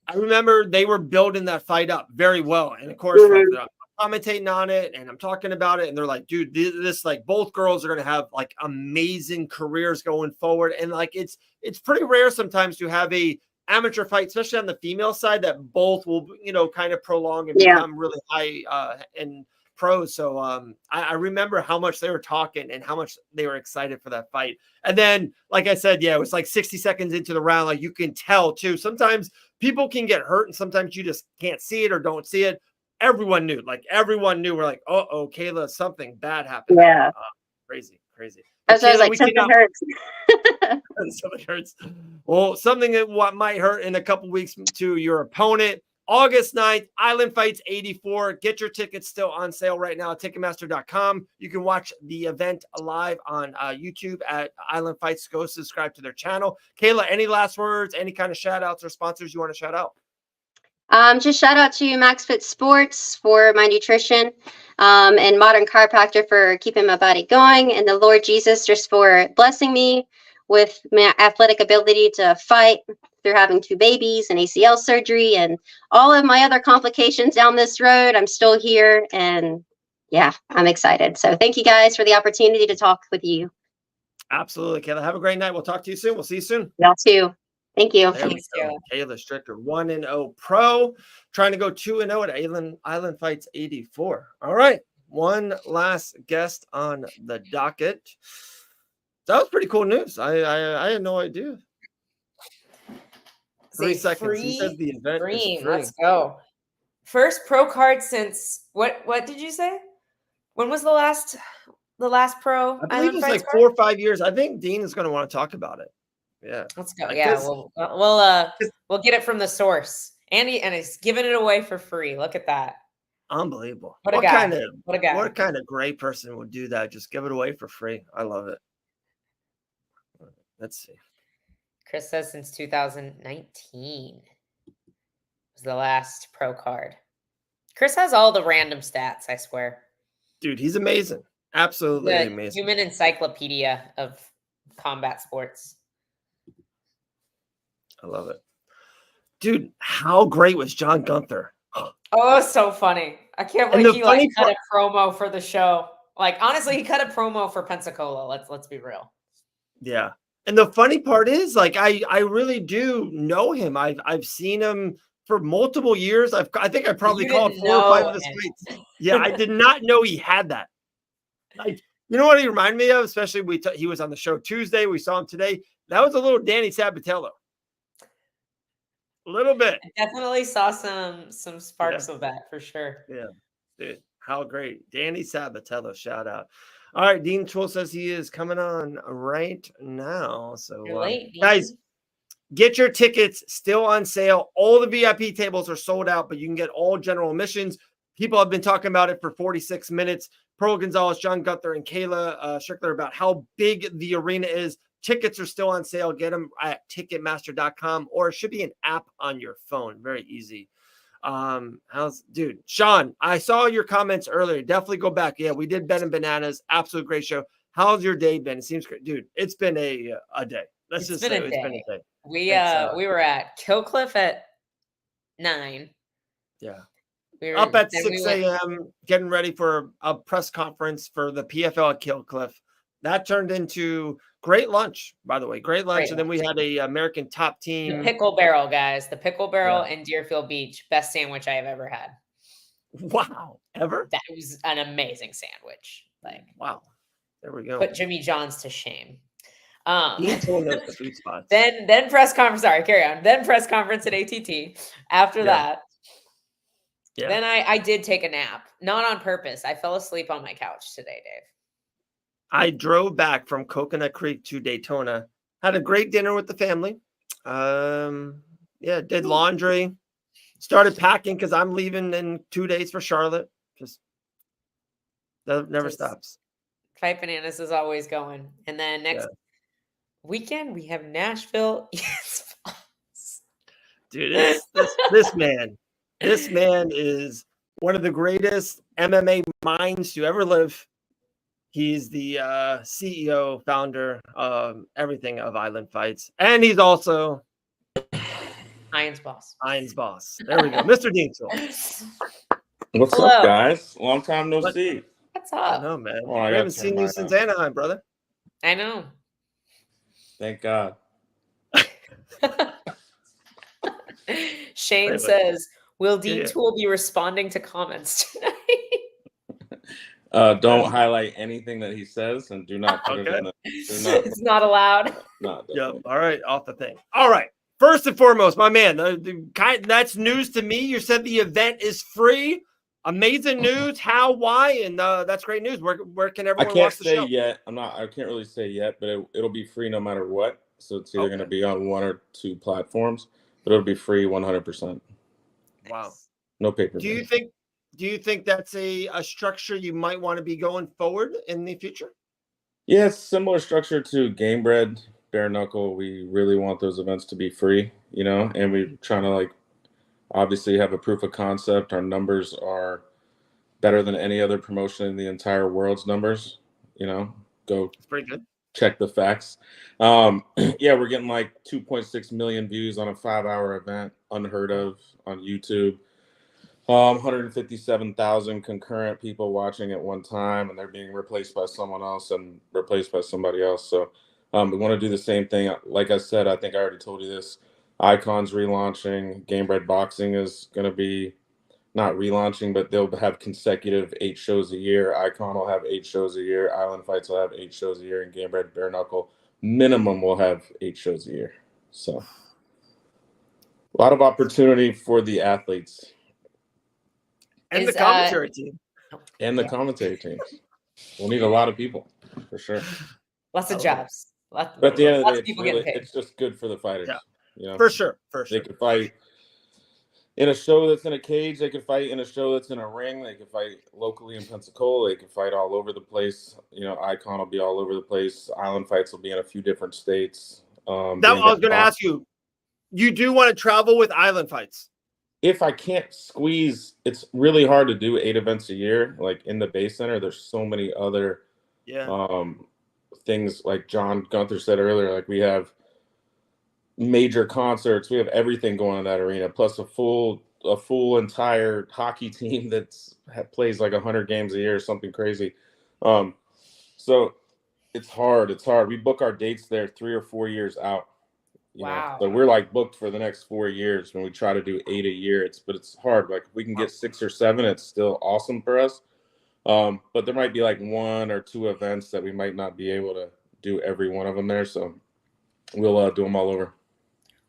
I remember they were building that fight up very well. And of course, like, I'm commentating on it and I'm talking about it. And they're like, dude, this like both girls are going to have like amazing careers going forward. And like, it's pretty rare sometimes to have a amateur fight, especially on the female side, that both will, kind of prolong and become really high and pros. So I remember how much they were talking and how much they were excited for that fight. And then, like I said, it was like 60 seconds into the round. Like you can tell too. Sometimes people can get hurt and sometimes you just can't see it or don't see it. Everyone knew. We're like, oh, Kayla, something bad happened. Yeah. Crazy. I was like, something hurts. Something hurts. Well, something that might hurt in a couple weeks to your opponent. August 9th, Island Fights 84. Get your tickets still on sale right now at Ticketmaster.com. You can watch the event live on YouTube at Island Fights. Go subscribe to their channel. Kayla, any last words, any kind of shout outs or sponsors you want to shout out? Just shout out to Max Fit Sports for my nutrition, and Modern Chiropractor for keeping my body going, and the Lord Jesus just for blessing me with my athletic ability to fight through having 2 babies and ACL surgery and all of my other complications down this road. I'm still here, and yeah, I'm excited. So thank you guys for the opportunity to talk with you. Absolutely, Kayla. Have a great night. We'll talk to you soon. We'll see you soon. Y'all too. Thank you. Thanks, Kayla Stricker, 1-0 pro, trying to go 2-0 at Island Fights 84. All right, one last guest on the docket. That was pretty cool news. I had no idea. 3 seconds. He says the event is free. Let's go. First pro card since what did you say? When was the last pro? I believe it's like 4 or 5 years. I think Dean is going to want to talk about it. Yeah, let's go. We'll get it from the source. And he's giving it away for free. Look at that. Unbelievable. What a guy. What kind of gray person would do that? Just give it away for free. I love it. Let's see. Chris says since 2019 was the last pro card. Chris has all the random stats, I swear. Dude, he's amazing. Absolutely amazing. Human encyclopedia of combat sports. I love it. Dude, how great was John Gunther? Oh, so funny. I can't believe he cut a promo for the show. Like, honestly, he cut a promo for Pensacola. Let's be real. Yeah. And the funny part is, like, I really do know him. I've seen him for multiple years. I think I probably You called didn't 4 or 5 know of his him. fights. Yeah, I did not know he had that. Like, you know what he reminded me of? Especially he was on the show Tuesday. We saw him today. That was a little Danny Sabatello. A little bit. I definitely saw some sparks Yeah. of that for sure. Yeah. Dude, how great. Danny Sabatello, shout out. All right, Dean Tool says he is coming on right now. So, You're late, guys, Dean. get your tickets, still on sale. All the VIP tables are sold out, but you can get all general admissions. People have been talking about it for 46 minutes. Pearl Gonzalez, John Gunther, and Kayla Strickler about how big the arena is. Tickets are still on sale. Get them at Ticketmaster.com, or it should be an app on your phone. Very easy. Dude, Sean, I saw your comments earlier. Definitely go back. Yeah, we did Ben and Bananas. Absolute great show. How's your day been? It seems great. Dude, it's been a day. Let's just say it's been a day. We It's, we were at Killcliff at 9. Yeah. We were Up at then we 6 went- a.m. getting ready for a press conference for the PFL at Killcliff. That turned into great lunch, by the way. Great lunch. Great And then we had a American top The team. Pickle Barrel, guys. The Pickle Barrel in Deerfield Beach. Best sandwich I have ever had. Wow. Ever? That was an amazing sandwich. Like, Wow. There we go. put Jimmy John's to shame. Dean Tool knows the food spots. Then press conference. Sorry, carry on. Then press conference at ATT. After Yeah. that, Yeah. then I did take a nap. Not on purpose. I fell asleep on my couch today, Dave. I drove back from Coconut Creek to Daytona. Had a great dinner with the family. Did laundry. Started packing because I'm leaving in 2 days for Charlotte. Just never Just- stops. Fight Bananas is always going. And then next weekend we have Nashville. Yes. Dude, this man is one of the greatest MMA minds to ever live. He's the CEO, founder of everything of Island Fights, and he's also Iron's boss. Iron's boss. There we go, Mr. Dean Tool. What's Hello. up, guys? Long time no see. What's I up? know, man. Oh, I We gotta haven't turn seen you mine since on. Anaheim, brother. I know. Thank God. Shane Wait. says, "Will Dean Yeah. Tool be responding to comments tonight?" Don't highlight anything that he says, and do not put it in the. Do not. It's not allowed. Not Yep. All right, off the thing. All right. First and foremost, my man, that's news to me. You said the event is free. Amazing news. How? Why? And that's great news. Where can I everyone can't watch the say show? yet. I can't really say yet, but it'll be free no matter what. So it's either going to Okay. be on 1 or 2 platforms, but it'll be free 100%. Wow. No paper. Do you think that's a structure you might want to be going forward in the future? Yeah, it's similar structure to Game Bread, Bare Knuckle. We really want those events to be free, and we're trying to obviously have a proof of concept. Our numbers are better than any other promotion in the entire world's numbers. Go It's pretty good. check the facts. We're getting 2.6 million views on a 5-hour event, unheard of on YouTube. 157,000 concurrent people watching at one time, and they're being replaced by someone else and replaced by somebody else. So we want to do the same thing. Like I said, I think I already told you this. Icon's relaunching. Game Bread Boxing is going to be not relaunching, but they'll have consecutive 8 shows a year. Icon will have 8 shows a year. Island Fights will have 8 shows a year, and Game Bread Bare Knuckle minimum will have 8 shows a year. So a lot of opportunity for the athletes And Is, the commentary team. and the commentary teams. We'll need a lot of people for sure. Lots of Oh. jobs. But at the end of Lots the of day, people getting paid. it's just good for the fighters. Yeah. For sure. They could fight in a show that's in a cage. They could fight in a show that's in a ring. They could fight locally in Pensacola. They could fight all over the place. Icon will be all over the place. Island Fights will be in a few different states. I was going to ask you. You do want to travel with Island Fights? If I can't squeeze, it's really hard to do 8 events a year. Like in the Bay Center, there's so many other things. Like John Gunther said earlier, we have major concerts. We have everything going in that arena, plus a full entire hockey team that plays 100 games a year, something crazy. So It's hard. It's hard. We book our dates there 3 or 4 years out. You know, Wow. so we're like booked for the next 4 years when we try to do 8 a year. But it's hard. Like if we can get 6 or 7, it's still awesome for us. But there might be like 1 or 2 events that we might not be able to do every one of them there. So we'll do them all over.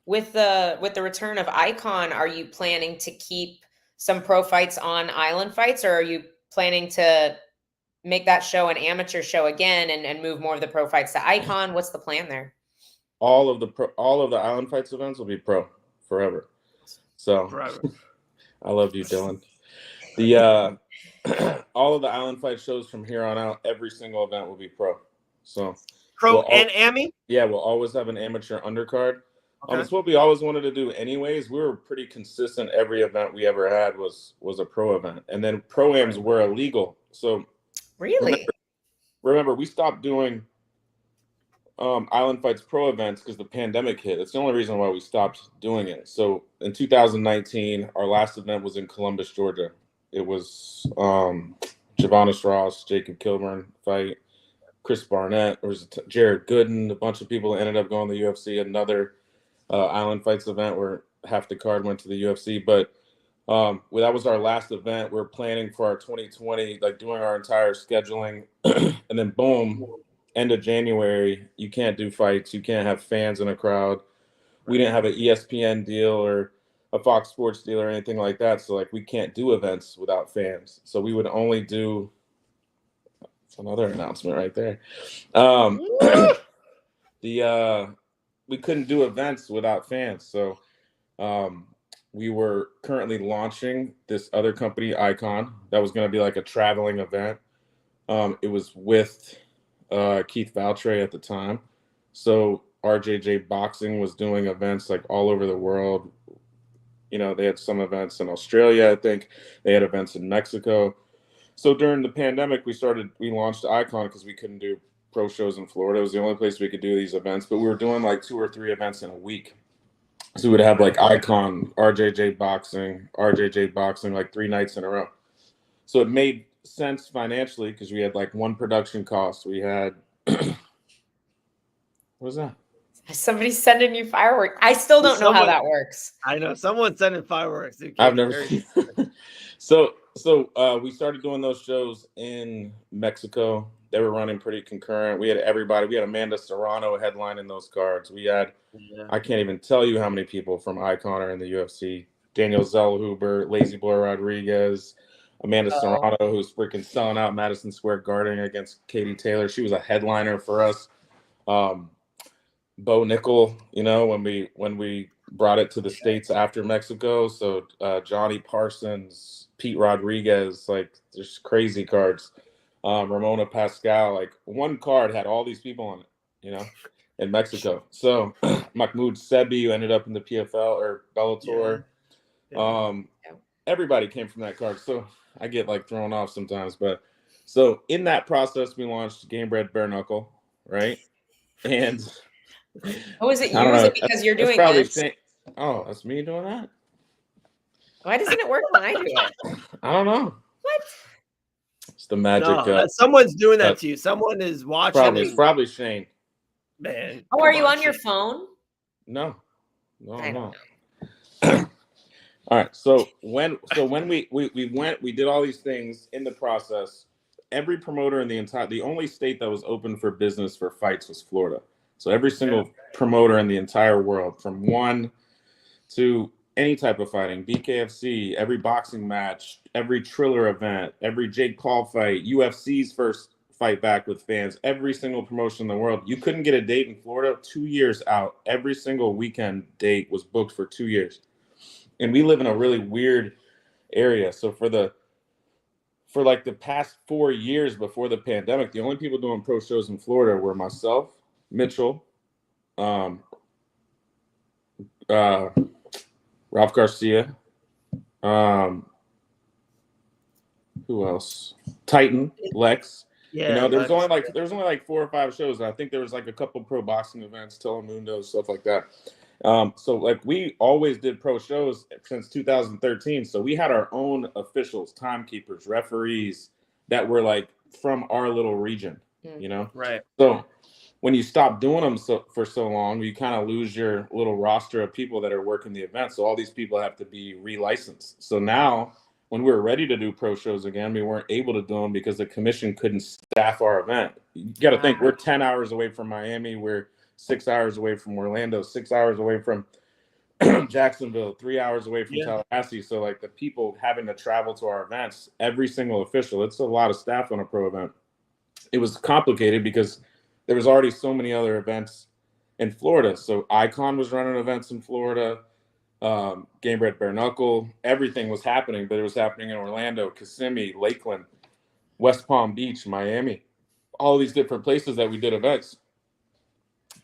With the return of Icon, are you planning to keep some pro fights on Island Fights, or are you planning to make that show an amateur show again and move more of the pro fights to Icon? What's the plan there? All of the Island Fights events will be pro forever. So Forever. I love you, Dylan. The all of the Island Fight shows from here on out, every single event will be pro. So Pro we'll and Ami? yeah, we'll always have an amateur undercard. Okay. It's what we always wanted to do anyways. We were pretty consistent. Every event we ever had was a pro event. And then pro-ams were illegal. So Really? remember we stopped doing Island Fights pro events because the pandemic hit. It's the only reason why we stopped doing it. So in 2019, our last event was in Columbus, Georgia. It was Javonis Ross, Jacob Kilburn fight, Chris Barnett, there was Jared Gooden, a bunch of people that ended up going to the UFC. Another Island Fights event where half the card went to the UFC. But well, that was our last event. We're planning for our 2020, like doing our entire scheduling, and then boom, end of January, you can't do fights. You can't have fans in a crowd. We didn't have an ESPN deal or a Fox Sports deal or anything like that. So like we can't do events without fans. So we would only do, it's another announcement right there. We couldn't do events without fans. So we were currently launching this other company, Icon, that was going to be like a traveling event. It was with Keith Valtre at the time. So RJJ Boxing was doing events like all over the world. You know, they had some events in Australia, I think. They had events in Mexico. So during the pandemic, we launched Icon because we couldn't do pro shows in Florida. It was the only place we could do these events, but we were doing like 2 or 3 events in a week. So we would have like Icon, RJJ Boxing, like 3 nights in a row. So it made sense financially because we had like one production cost. We had what was that? Somebody's sending you fireworks. I still don't know how that works. I know someone's sending fireworks. I've never seen. So we started doing those shows in Mexico. They were running pretty concurrent. We had everybody. We had Amanda Serrano headlining those cards. We had, I can't even tell you how many people from Icon are in the UFC. Daniel Zellhuber, Lazy Boy Rodriguez, Amanda Serrano, who's freaking selling out Madison Square Garden against Katie Taylor. She was a headliner for us. Bo Nickel, you know, when we brought it to the States after Mexico. So Johnny Parsons, Pete Rodriguez, like there's crazy cards. Ramona Pascal, like one card had all these people on it, you know, in Mexico. So Mahmoud Sebi, who ended up in the PFL or Bellator. Everybody came from that card. So I get like thrown off sometimes. But so in that process, we launched Game Bred Bare Knuckle, right? And Oh, is it you? Is it because you're doing this? Oh, that's me doing that? Why doesn't it work when I do it? I don't know. What? It's the magic. No, someone's doing that to you. Someone is watching. It's probably Shane. Man. Oh, are you on your phone? No. All right. So when we did all these things in the process. Every promoter in the only state that was open for business for fights was Florida. So every single promoter in the entire world, from one to any type of fighting, BKFC, every boxing match, every Triller event, every Jake Paul fight, UFC's first fight back with fans, every single promotion in the world. You couldn't get a date in Florida 2 years out. Every single weekend date was booked for 2 years. And we live in a really weird area. So for like the past 4 years before the pandemic, the only people doing pro shows in Florida were myself, Mitchell, Ralph Garcia, who else? Titan, Lex. Yeah, you know, there was Lex. only like 4 or 5 shows. I think there was like a couple pro boxing events, Telemundo, stuff like that. So like we always did pro shows since 2013. So we had our own officials, timekeepers, referees that were like from our little region. you know? Right. So when you stop doing them for so long, you kind of lose your little roster of people that are working the event. So all these people have to be relicensed. So now when we were ready to do pro shows again, we weren't able to do them because the commission couldn't staff our event. You got to think, we're 10 hours away from Miami. We're 6 hours away from Orlando, 6 hours away from Jacksonville, 3 hours away from Tallahassee. So like the people having to travel to our events, every single official, it's a lot of staff on a pro event. It was complicated because there was already so many other events in Florida. So Icon was running events in Florida, Game Bred Bare Knuckle, everything was happening, but it was happening in Orlando, Kissimmee, Lakeland, West Palm Beach, Miami, all these different places that we did events.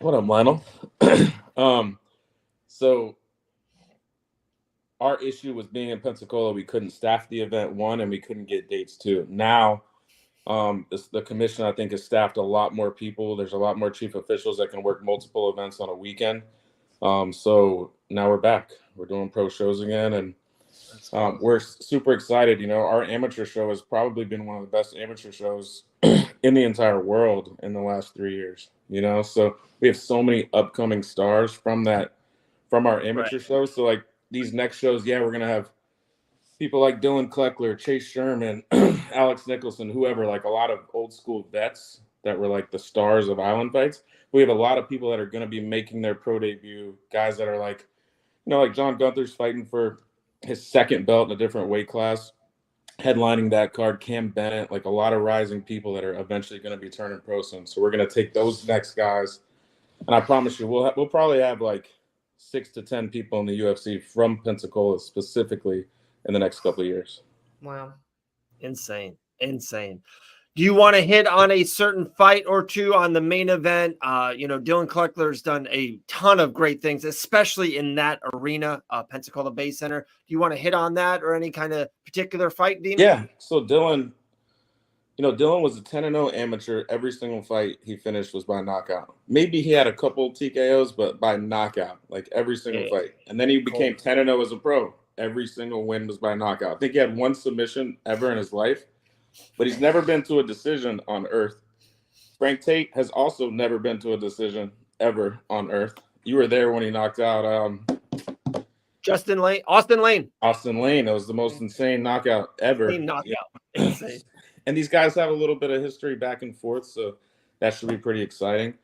What up, Lionel? So our issue was being in Pensacola. We couldn't staff the event, one, and we couldn't get dates, two. Now, the commission, I think, has staffed a lot more people. There's a lot more chief officials that can work multiple events on a weekend. So now we're back. We're doing pro shows again, and we're super excited. You know, our amateur show has probably been one of the best amateur shows in the entire world in the last 3 years. You know, so we have so many upcoming stars from our amateur shows. So like these next shows, we're gonna have people like Dylan Kleckler, Chase Sherman, Alex Nicholson, whoever, like a lot of old school vets that were like the stars of Island Fights. We have a lot of people that are going to be making their pro debut, guys that are like, you know, like John Gunther's fighting for his second belt in a different weight class, headlining that card, Cam Bennett, like a lot of rising people that are eventually going to be turning pro soon. So we're going to take those next guys. And I promise you, we'll probably have like 6 to 10 people in the UFC from Pensacola specifically in the next couple of years. Wow. Insane. Do you want to hit on a certain fight or two on the main event? You know, Dylan Kleckler's done a ton of great things, especially in that arena, Pensacola Bay Center. Do you want to hit on that or any kind of particular fight, Dean? Yeah. So Dylan was a 10-0 amateur. Every single fight he finished was by knockout. Maybe he had a couple TKOs, but by knockout, like every single fight. And then he became 10-0 as a pro. Every single win was by knockout. I think he had one submission ever in his life, but he's never been to a decision on earth. Frank Tate has also never been to a decision ever on earth. You were there when he knocked out Austin Lane. Austin Lane. It was the most insane knockout ever. Insane knockout. Insane. And these guys have a little bit of history back and forth, so that should be pretty exciting.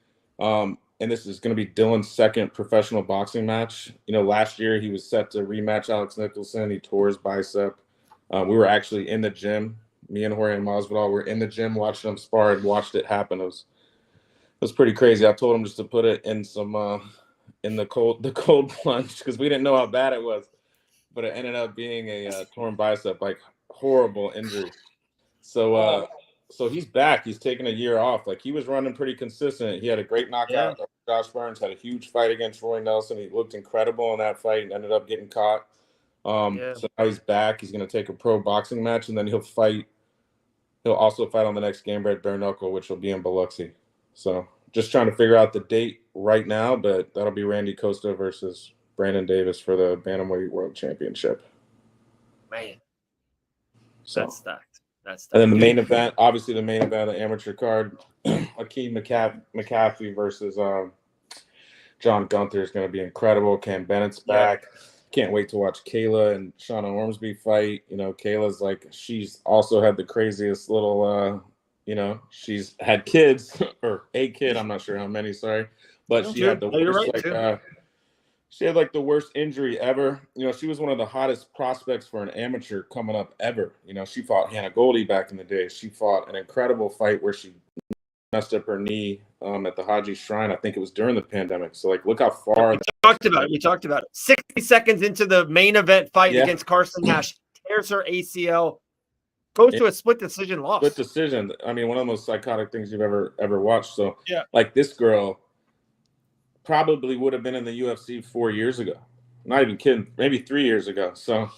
And this is going to be Dylan's second professional boxing match. You know, last year he was set to rematch Alex Nicholson. He tore his bicep. We were actually in the gym. Me and Jorge Masvidal were in the gym watching him spar and watched it happen. It was pretty crazy. I told him just to put it in some in the cold plunge because we didn't know how bad it was, but it ended up being a torn bicep, like horrible injury. So he's back. He's taking a year off. Like he was running pretty consistent. He had a great knockout. Josh Burns had a huge fight against Roy Nelson. He looked incredible in that fight and ended up getting caught. So now he's back. He's going to take a pro boxing match, and then he'll also fight on the next Game Bred Bare Knuckle, which will be in Biloxi. So just trying to figure out the date right now, but that'll be Randy Costa versus Brandon Davis for the Bantamweight World Championship. Man, so that's stacked. And then the main event, obviously the main event, the amateur card, Akeem McCaffrey versus John Gunther is going to be incredible. Cam Bennett's back. Can't wait to watch Kayla and Shauna Ormsby fight. You know, Kayla's like, she's also had the craziest little, she's had kids or a kid. I'm not sure how many, sorry. But she had the worst, she had like the worst injury ever. You know, she was one of the hottest prospects for an amateur coming up ever. You know, she fought Hannah Goldie back in the day. She fought an incredible fight where she messed up her knee at the Haji Shrine. I think it was during the pandemic. So like, look how far we talked about it. 60 seconds into the main event fight against Carson Nash, tears her ACL, goes to a split decision loss. Split decision. I mean, one of the most psychotic things you've ever watched. So like this girl probably would have been in the UFC 4 years ago. Not even kidding, maybe 3 years ago. So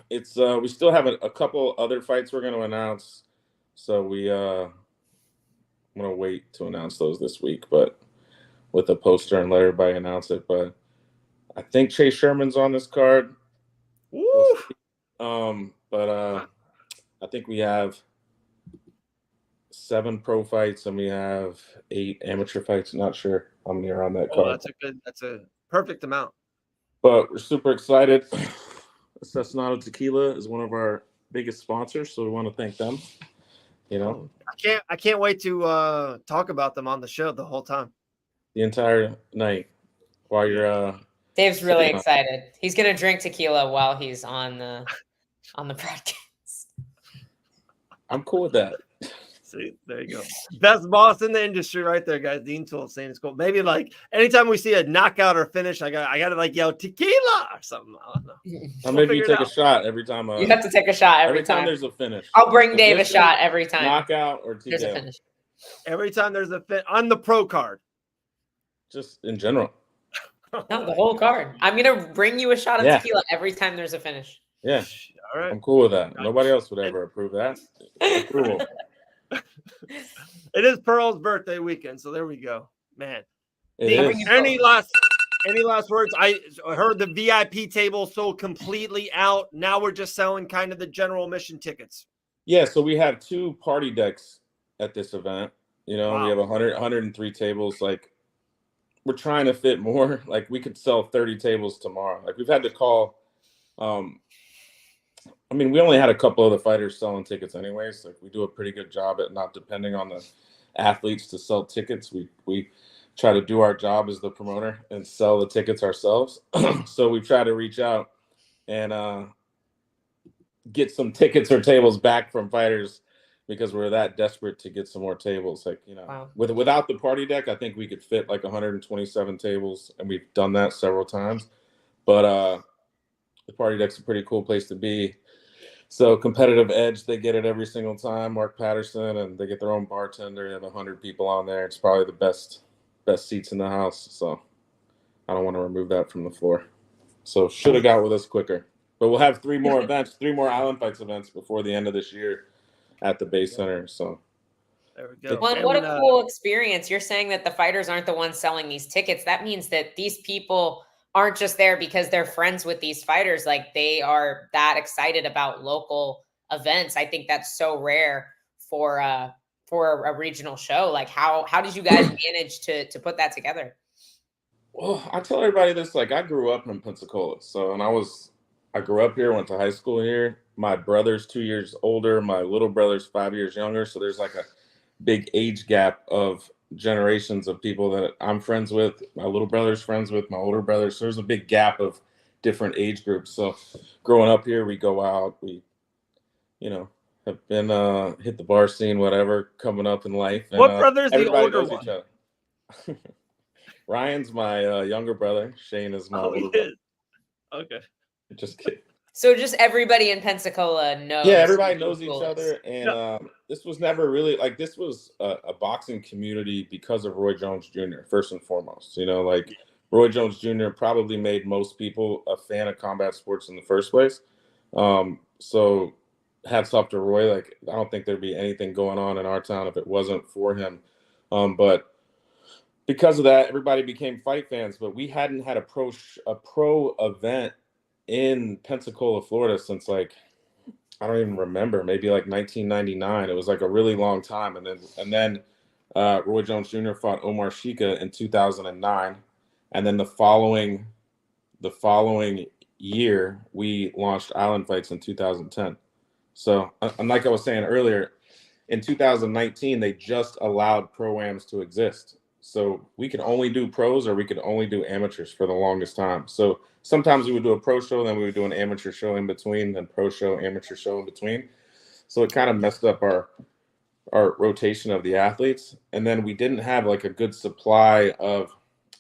it's we still have a couple other fights we're going to announce. So I'm going to wait to announce those this week, but with a poster and let everybody announce it. But I think Chase Sherman's on this card. Woo! But I think we have 7 pro fights and we have 8 amateur fights. Not sure how many are on that Oh, card. that's a perfect amount. But we're super excited. Cessanado Tequila is one of our biggest sponsors, so we want to thank them. You know, I can't wait to talk about them on the show the whole time. the entire night while you're Dave's really sitting on- excited. He's gonna drink tequila while he's on the broadcast. I'm cool with that. See, there you go. Best boss in the industry right there, guys. Dean Toole saying it's cool. Maybe like anytime we see a knockout or finish, I gotta like yell tequila or something. I don't know. Or maybe figure you it take a out. shot every time. You have to take a shot every time. there's a finish. I'll bring Dave a Submission, shot every time knockout or there's a TKO. finish. Every time there's a fit on the pro card. Just in general. No, the whole card. I'm gonna bring you a shot of Yeah. tequila every time there's a finish. Yeah, All right. I'm cool with that. Nobody else would ever approve that. Approval. It is Pearl's birthday weekend, so there we go. Man. It Dean, is. any last words? I heard the VIP table sold completely out. Now we're just selling kind of the general admission tickets. Yeah, so we have 2 party decks at this event. You know, Wow. we have 103 tables. Like, we're trying to fit more. Like, we could sell 30 tables tomorrow. Like, we've had to call. I mean, we only had a couple of the fighters selling tickets anyways. Like, we do a pretty good job at not depending on the athletes to sell tickets. We try to do our job as the promoter and sell the tickets ourselves. So we try to reach out and get some tickets or tables back from fighters because we're that desperate to get some more tables. Like, you know, Wow. without the party deck, I think we could fit like 127 tables, and we've done that several times. But the party deck's a pretty cool place to be. So competitive edge, they get it every single time. Mark Patterson, and they get their own bartender. They have 100 people on there. It's probably the best seats in the house. So I don't want to remove that from the floor. So should have got with us quicker. But we'll have 3 more events, 3 more Island Fights events before the end of this year at the Base Center. So There we go. Well, and what And, a cool experience. You're saying that the fighters aren't the ones selling these tickets. That means that these people aren't just there because they're friends with these fighters. Like, they are that excited about local events. I think that's so rare for a regional show. Like, how did you guys manage to put that together? well, I tell everybody this, like, I grew up in Pensacola. So, and I grew up here, went to high school here. My brother's 2 years older. My little brother's 5 years younger. So there's like a big age gap of generations of people that I'm friends with. My little brother's friends with my older brother. So there's a big gap of different age groups. So growing up here, we go out, we, you know, have been hit the bar scene, whatever, coming up in life. And, what brother's the everybody older knows one? each other. Ryan's my younger brother. Shane is my Oh, older he brother. is. Okay. Just kidding. So just everybody in Pensacola knows. Yeah, everybody who knows each Cool is. other, and this was never really like this was a boxing community because of Roy Jones Jr. first and foremost. You know, like Roy Jones Jr. probably made most people a fan of combat sports in the first place. So hats off to Roy. Like, I don't think there'd be anything going on in our town if it wasn't for him. But because of that, everybody became fight fans. But we hadn't had a pro event in Pensacola, Florida since like I don't even remember, maybe like 1999. It was like a really long time, and then Roy Jones Jr. fought Omar Shika in 2009, and then the following year we launched Island Fights in 2010. So, and like I was saying earlier, in 2019 they just allowed pro-ams to exist. So we could only do pros or we could only do amateurs for the longest time. So sometimes we would do a pro show, then we would do an amateur show in between, then pro show, amateur show in between. So it kind of messed up our rotation of the athletes. And then we didn't have like a good supply of,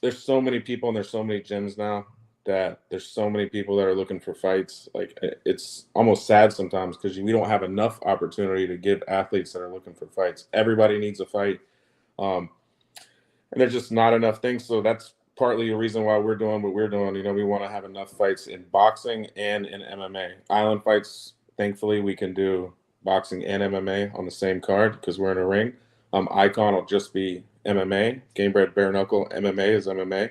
there's so many people and there's so many gyms now that there's so many people that are looking for fights. Like, it's almost sad sometimes because we don't have enough opportunity to give athletes that are looking for fights. Everybody needs a fight. And there's just not enough things. So that's partly a reason why we're doing what we're doing. You know, we want to have enough fights in boxing and in MMA. Island Fights, thankfully, we can do boxing and MMA on the same card because we're in a ring. Icon will just be MMA. Gamebred Bare Knuckle MMA is MMA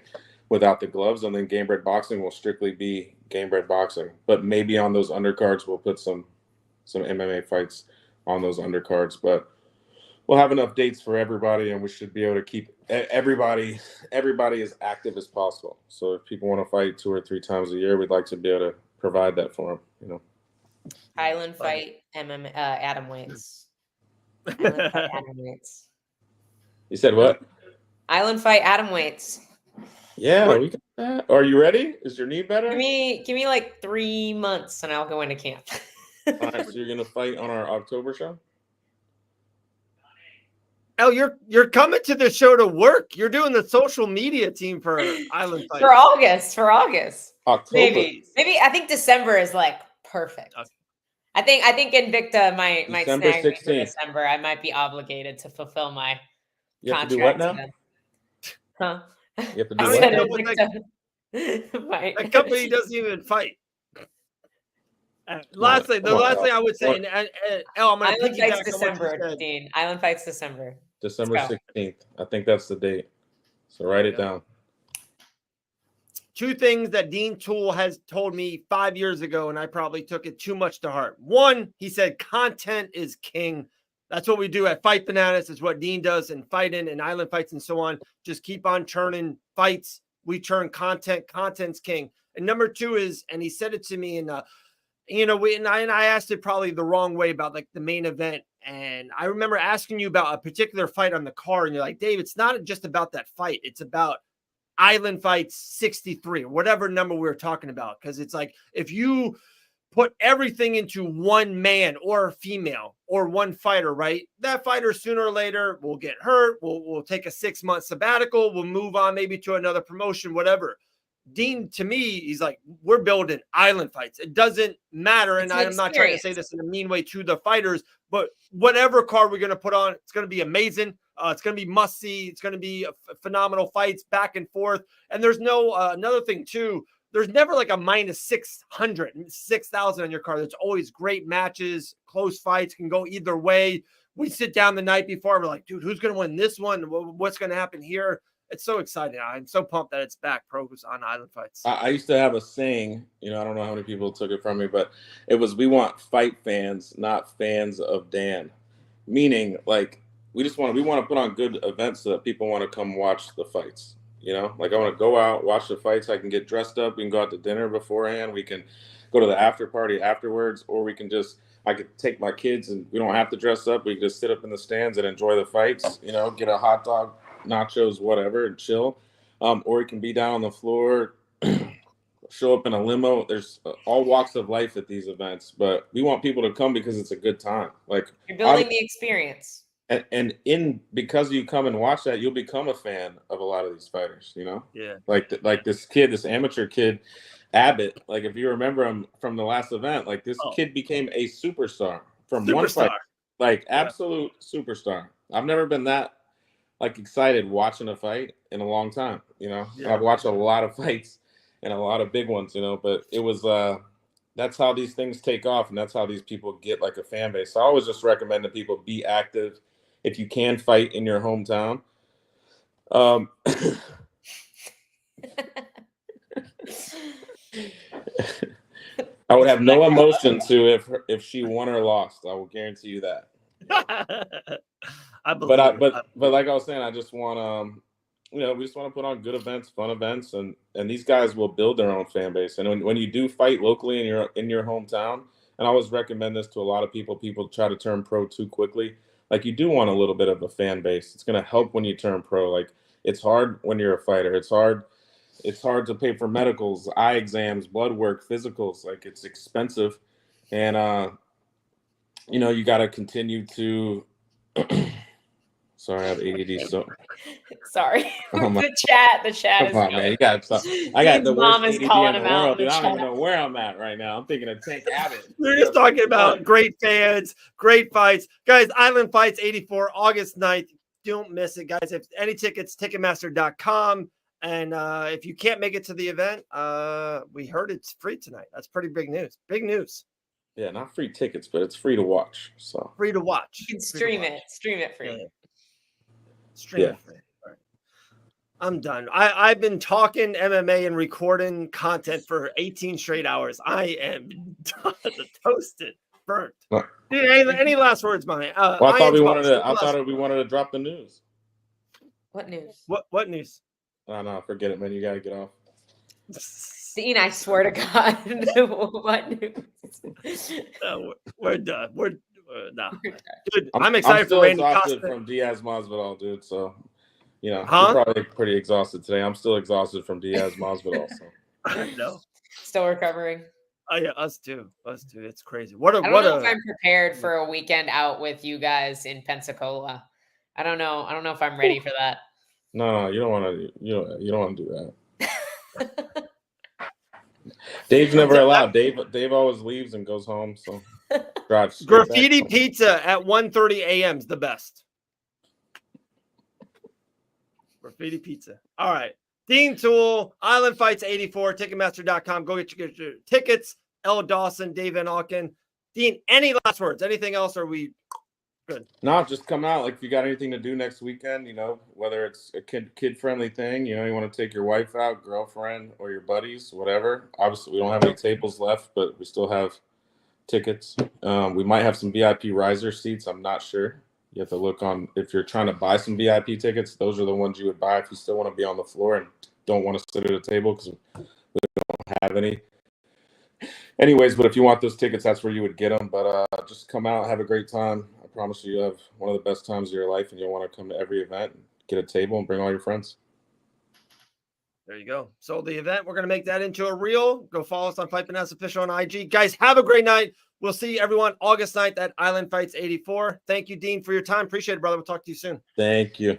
without the gloves. And then Gamebred Boxing will strictly be Gamebred Boxing. But maybe on those undercards, we'll put some MMA fights on those undercards. But we'll have enough dates for everybody, and we should be able to keep everybody as active as possible. So if people want to fight 2 or 3 times a year, we'd like to be able to provide that for them. You know, Island fight Adam Waits. Island fight Adam Waits. you said what? Island fight Adam Waits. Yeah, we got that. Are you ready? Is your knee better? Give me like 3 months and I'll go into camp. All right, so you're gonna fight on our October show? Oh, you're coming to the show to work. You're doing the social media team for Island Fight. For August. October. Maybe I think December is like perfect. Okay. I think Invicta might December snag me for 16th. December. I might be obligated to fulfill my You have to contract. do what now? then. Huh? You have to do I don't what? said know what Invicta might- That company doesn't even fight. Lastly, the come on, last Al. thing I would say, and I'm going to Island fights piggyback on what you December, said. Dean. Island fights December. December Let's go. 16th. I think that's the date. So write it Yeah. down. 2 things that Dean Toole has told me 5 years ago, and I probably took it too much to heart. One, he said, content is king. That's what we do at Fight Bananas. Is what Dean does in fighting and island fights and so on. Just keep on churning fights. We churn content. Content's king. And number 2 is, and he said it to me in and I asked it probably the wrong way about like the main event. And I remember asking you about a particular fight on the card, and you're like, Dave, it's not just about that fight. It's about Island Fights 63, or whatever number we were talking about. Because it's like, if you put everything into one man or female or one fighter, right? That fighter sooner or later will get hurt. We'll take a 6-month sabbatical. We'll move on maybe to another promotion, whatever. Dean, to me, he's like, we're building island fights. It doesn't matter. And It's an I'm not trying to say experience. this in a mean way to the fighters, but whatever card we're going to put on, it's going to be amazing. It's going to be must see. It's going to be phenomenal fights back and forth. And there's no, another thing too, there's never like a minus 600, 6,000 on your card. There's always great matches, close fights, can go either way. We sit down the night before, we're like, dude, who's going to win this one? What's going to happen here? It's so exciting. I'm so pumped that it's back, pros on Island Fights. I used to have a saying, I don't know how many people took it from me, but it was, we want fight fans, not fans of Dan. Meaning, like, we want to put on good events so that people want to come watch the fights. Like, I want to go out, watch the fights. I can get dressed up. We can go out to dinner beforehand. We can go to the after party afterwards, or I could take my kids and we don't have to dress up. We can just sit up in the stands and enjoy the fights, get a hot dog, nachos, whatever, and chill. Or you can be down on the floor, show up in a limo. There's all walks of life at these events, but we want people to come because it's a good time. Like, You're building the experience. and because you come and watch that, you'll become a fan of a lot of these fighters. Yeah. Like this kid, this amateur kid, Abbott. Like, if you remember him from the last event, like this kid became a superstar from one fight. Like, absolute superstar. I've never been that like excited watching a fight in a long time. Yeah. I've watched a lot of fights and a lot of big ones, but it was that's how these things take off, and that's how these people get like a fan base. So I always just recommend that people be active if you can fight in your hometown. I would have no emotion to if she won or lost. I will guarantee you that. I believe But like I was saying, I just want we just want to put on good events, fun events, and these guys will build their own fan base. And when you do fight locally in your hometown, and I always recommend this to a lot of people try to turn pro too quickly. Like, you do want a little bit of a fan base. It's going to help when you turn pro. Like, it's hard when you're a fighter. It's hard to pay for medicals, eye exams, blood work, physicals. Like, it's expensive. And, you got to continue to sorry, I have ADD. So Sorry. Oh my- the chat is come on, man. You got to I got the Mom worst is ADD calling in the him out world, in dude. the I don't even chat. know where I'm at right now. I'm thinking of Tank Abbott. We're just talking about great fans, great fights. Guys, Island Fights 84, August 9th. Don't miss it, guys. If any tickets, Ticketmaster.com. And if you can't make it to the event, we heard it's free tonight. That's pretty big news. Big news. Yeah, not free tickets, but it's free to watch. So Free to watch. You can Free to stream watch. it. Stream it free. Yeah. Stream it free. All right. I'm done. I've been talking MMA and recording content for 18 straight hours. I am done. Toasted. confirmed. No. Dude, any last words, man? Well, I thought we wanted to. Last- we wanted to drop the news. What news? What news? Oh, no, forget it, man. You gotta get off. Dean, I swear to God. What news? We're done. We're no. We're done. Dude, I'm excited still for Randy exhausted Costa. from Diaz Masvidal, dude. So, you know, Huh? you're probably pretty exhausted today. I'm still exhausted from Diaz Masvidal. So, No. Still recovering. Oh yeah, us too. Us too. It's crazy. What a I don't what know a if I'm prepared for a weekend out with you guys in Pensacola. I don't know. I don't know if I'm ready for that. no, you don't want to. You don't want to do that. Dave's never allowed. Dave always leaves and goes home. So, drives straight graffiti back. pizza at 1:30 a.m. is the best. Graffiti pizza. All right. Dean Toole, Island Fights 84, Ticketmaster.com. Go get your tickets. L. Dawson, Dave Van Auken. Dean, any last words? Anything else? Or are we good? No, just come out. Like if you got anything to do next weekend, you know, whether it's a kid friendly thing, you know, you want to take your wife out, girlfriend, or your buddies, whatever. Obviously, we don't have any tables left, but we still have tickets. We might have some VIP riser seats. I'm not sure. You have to look on if you're trying to buy some VIP tickets. Those are the ones you would buy if you still want to be on the floor and don't want to sit at a table because we don't have any. Anyways, but if you want those tickets, that's where you would get them. But just come out, have a great time. I promise you, you'll have one of the best times of your life, and you'll want to come to every event, get a table, and bring all your friends. There you go. So the event, we're going to make that into a reel. Go follow us on Fight Finesse Official on IG. Guys, have a great night. We'll see everyone August 9th at Island Fights 84. Thank you, Dean, for your time. Appreciate it, brother. We'll talk to you soon. Thank you.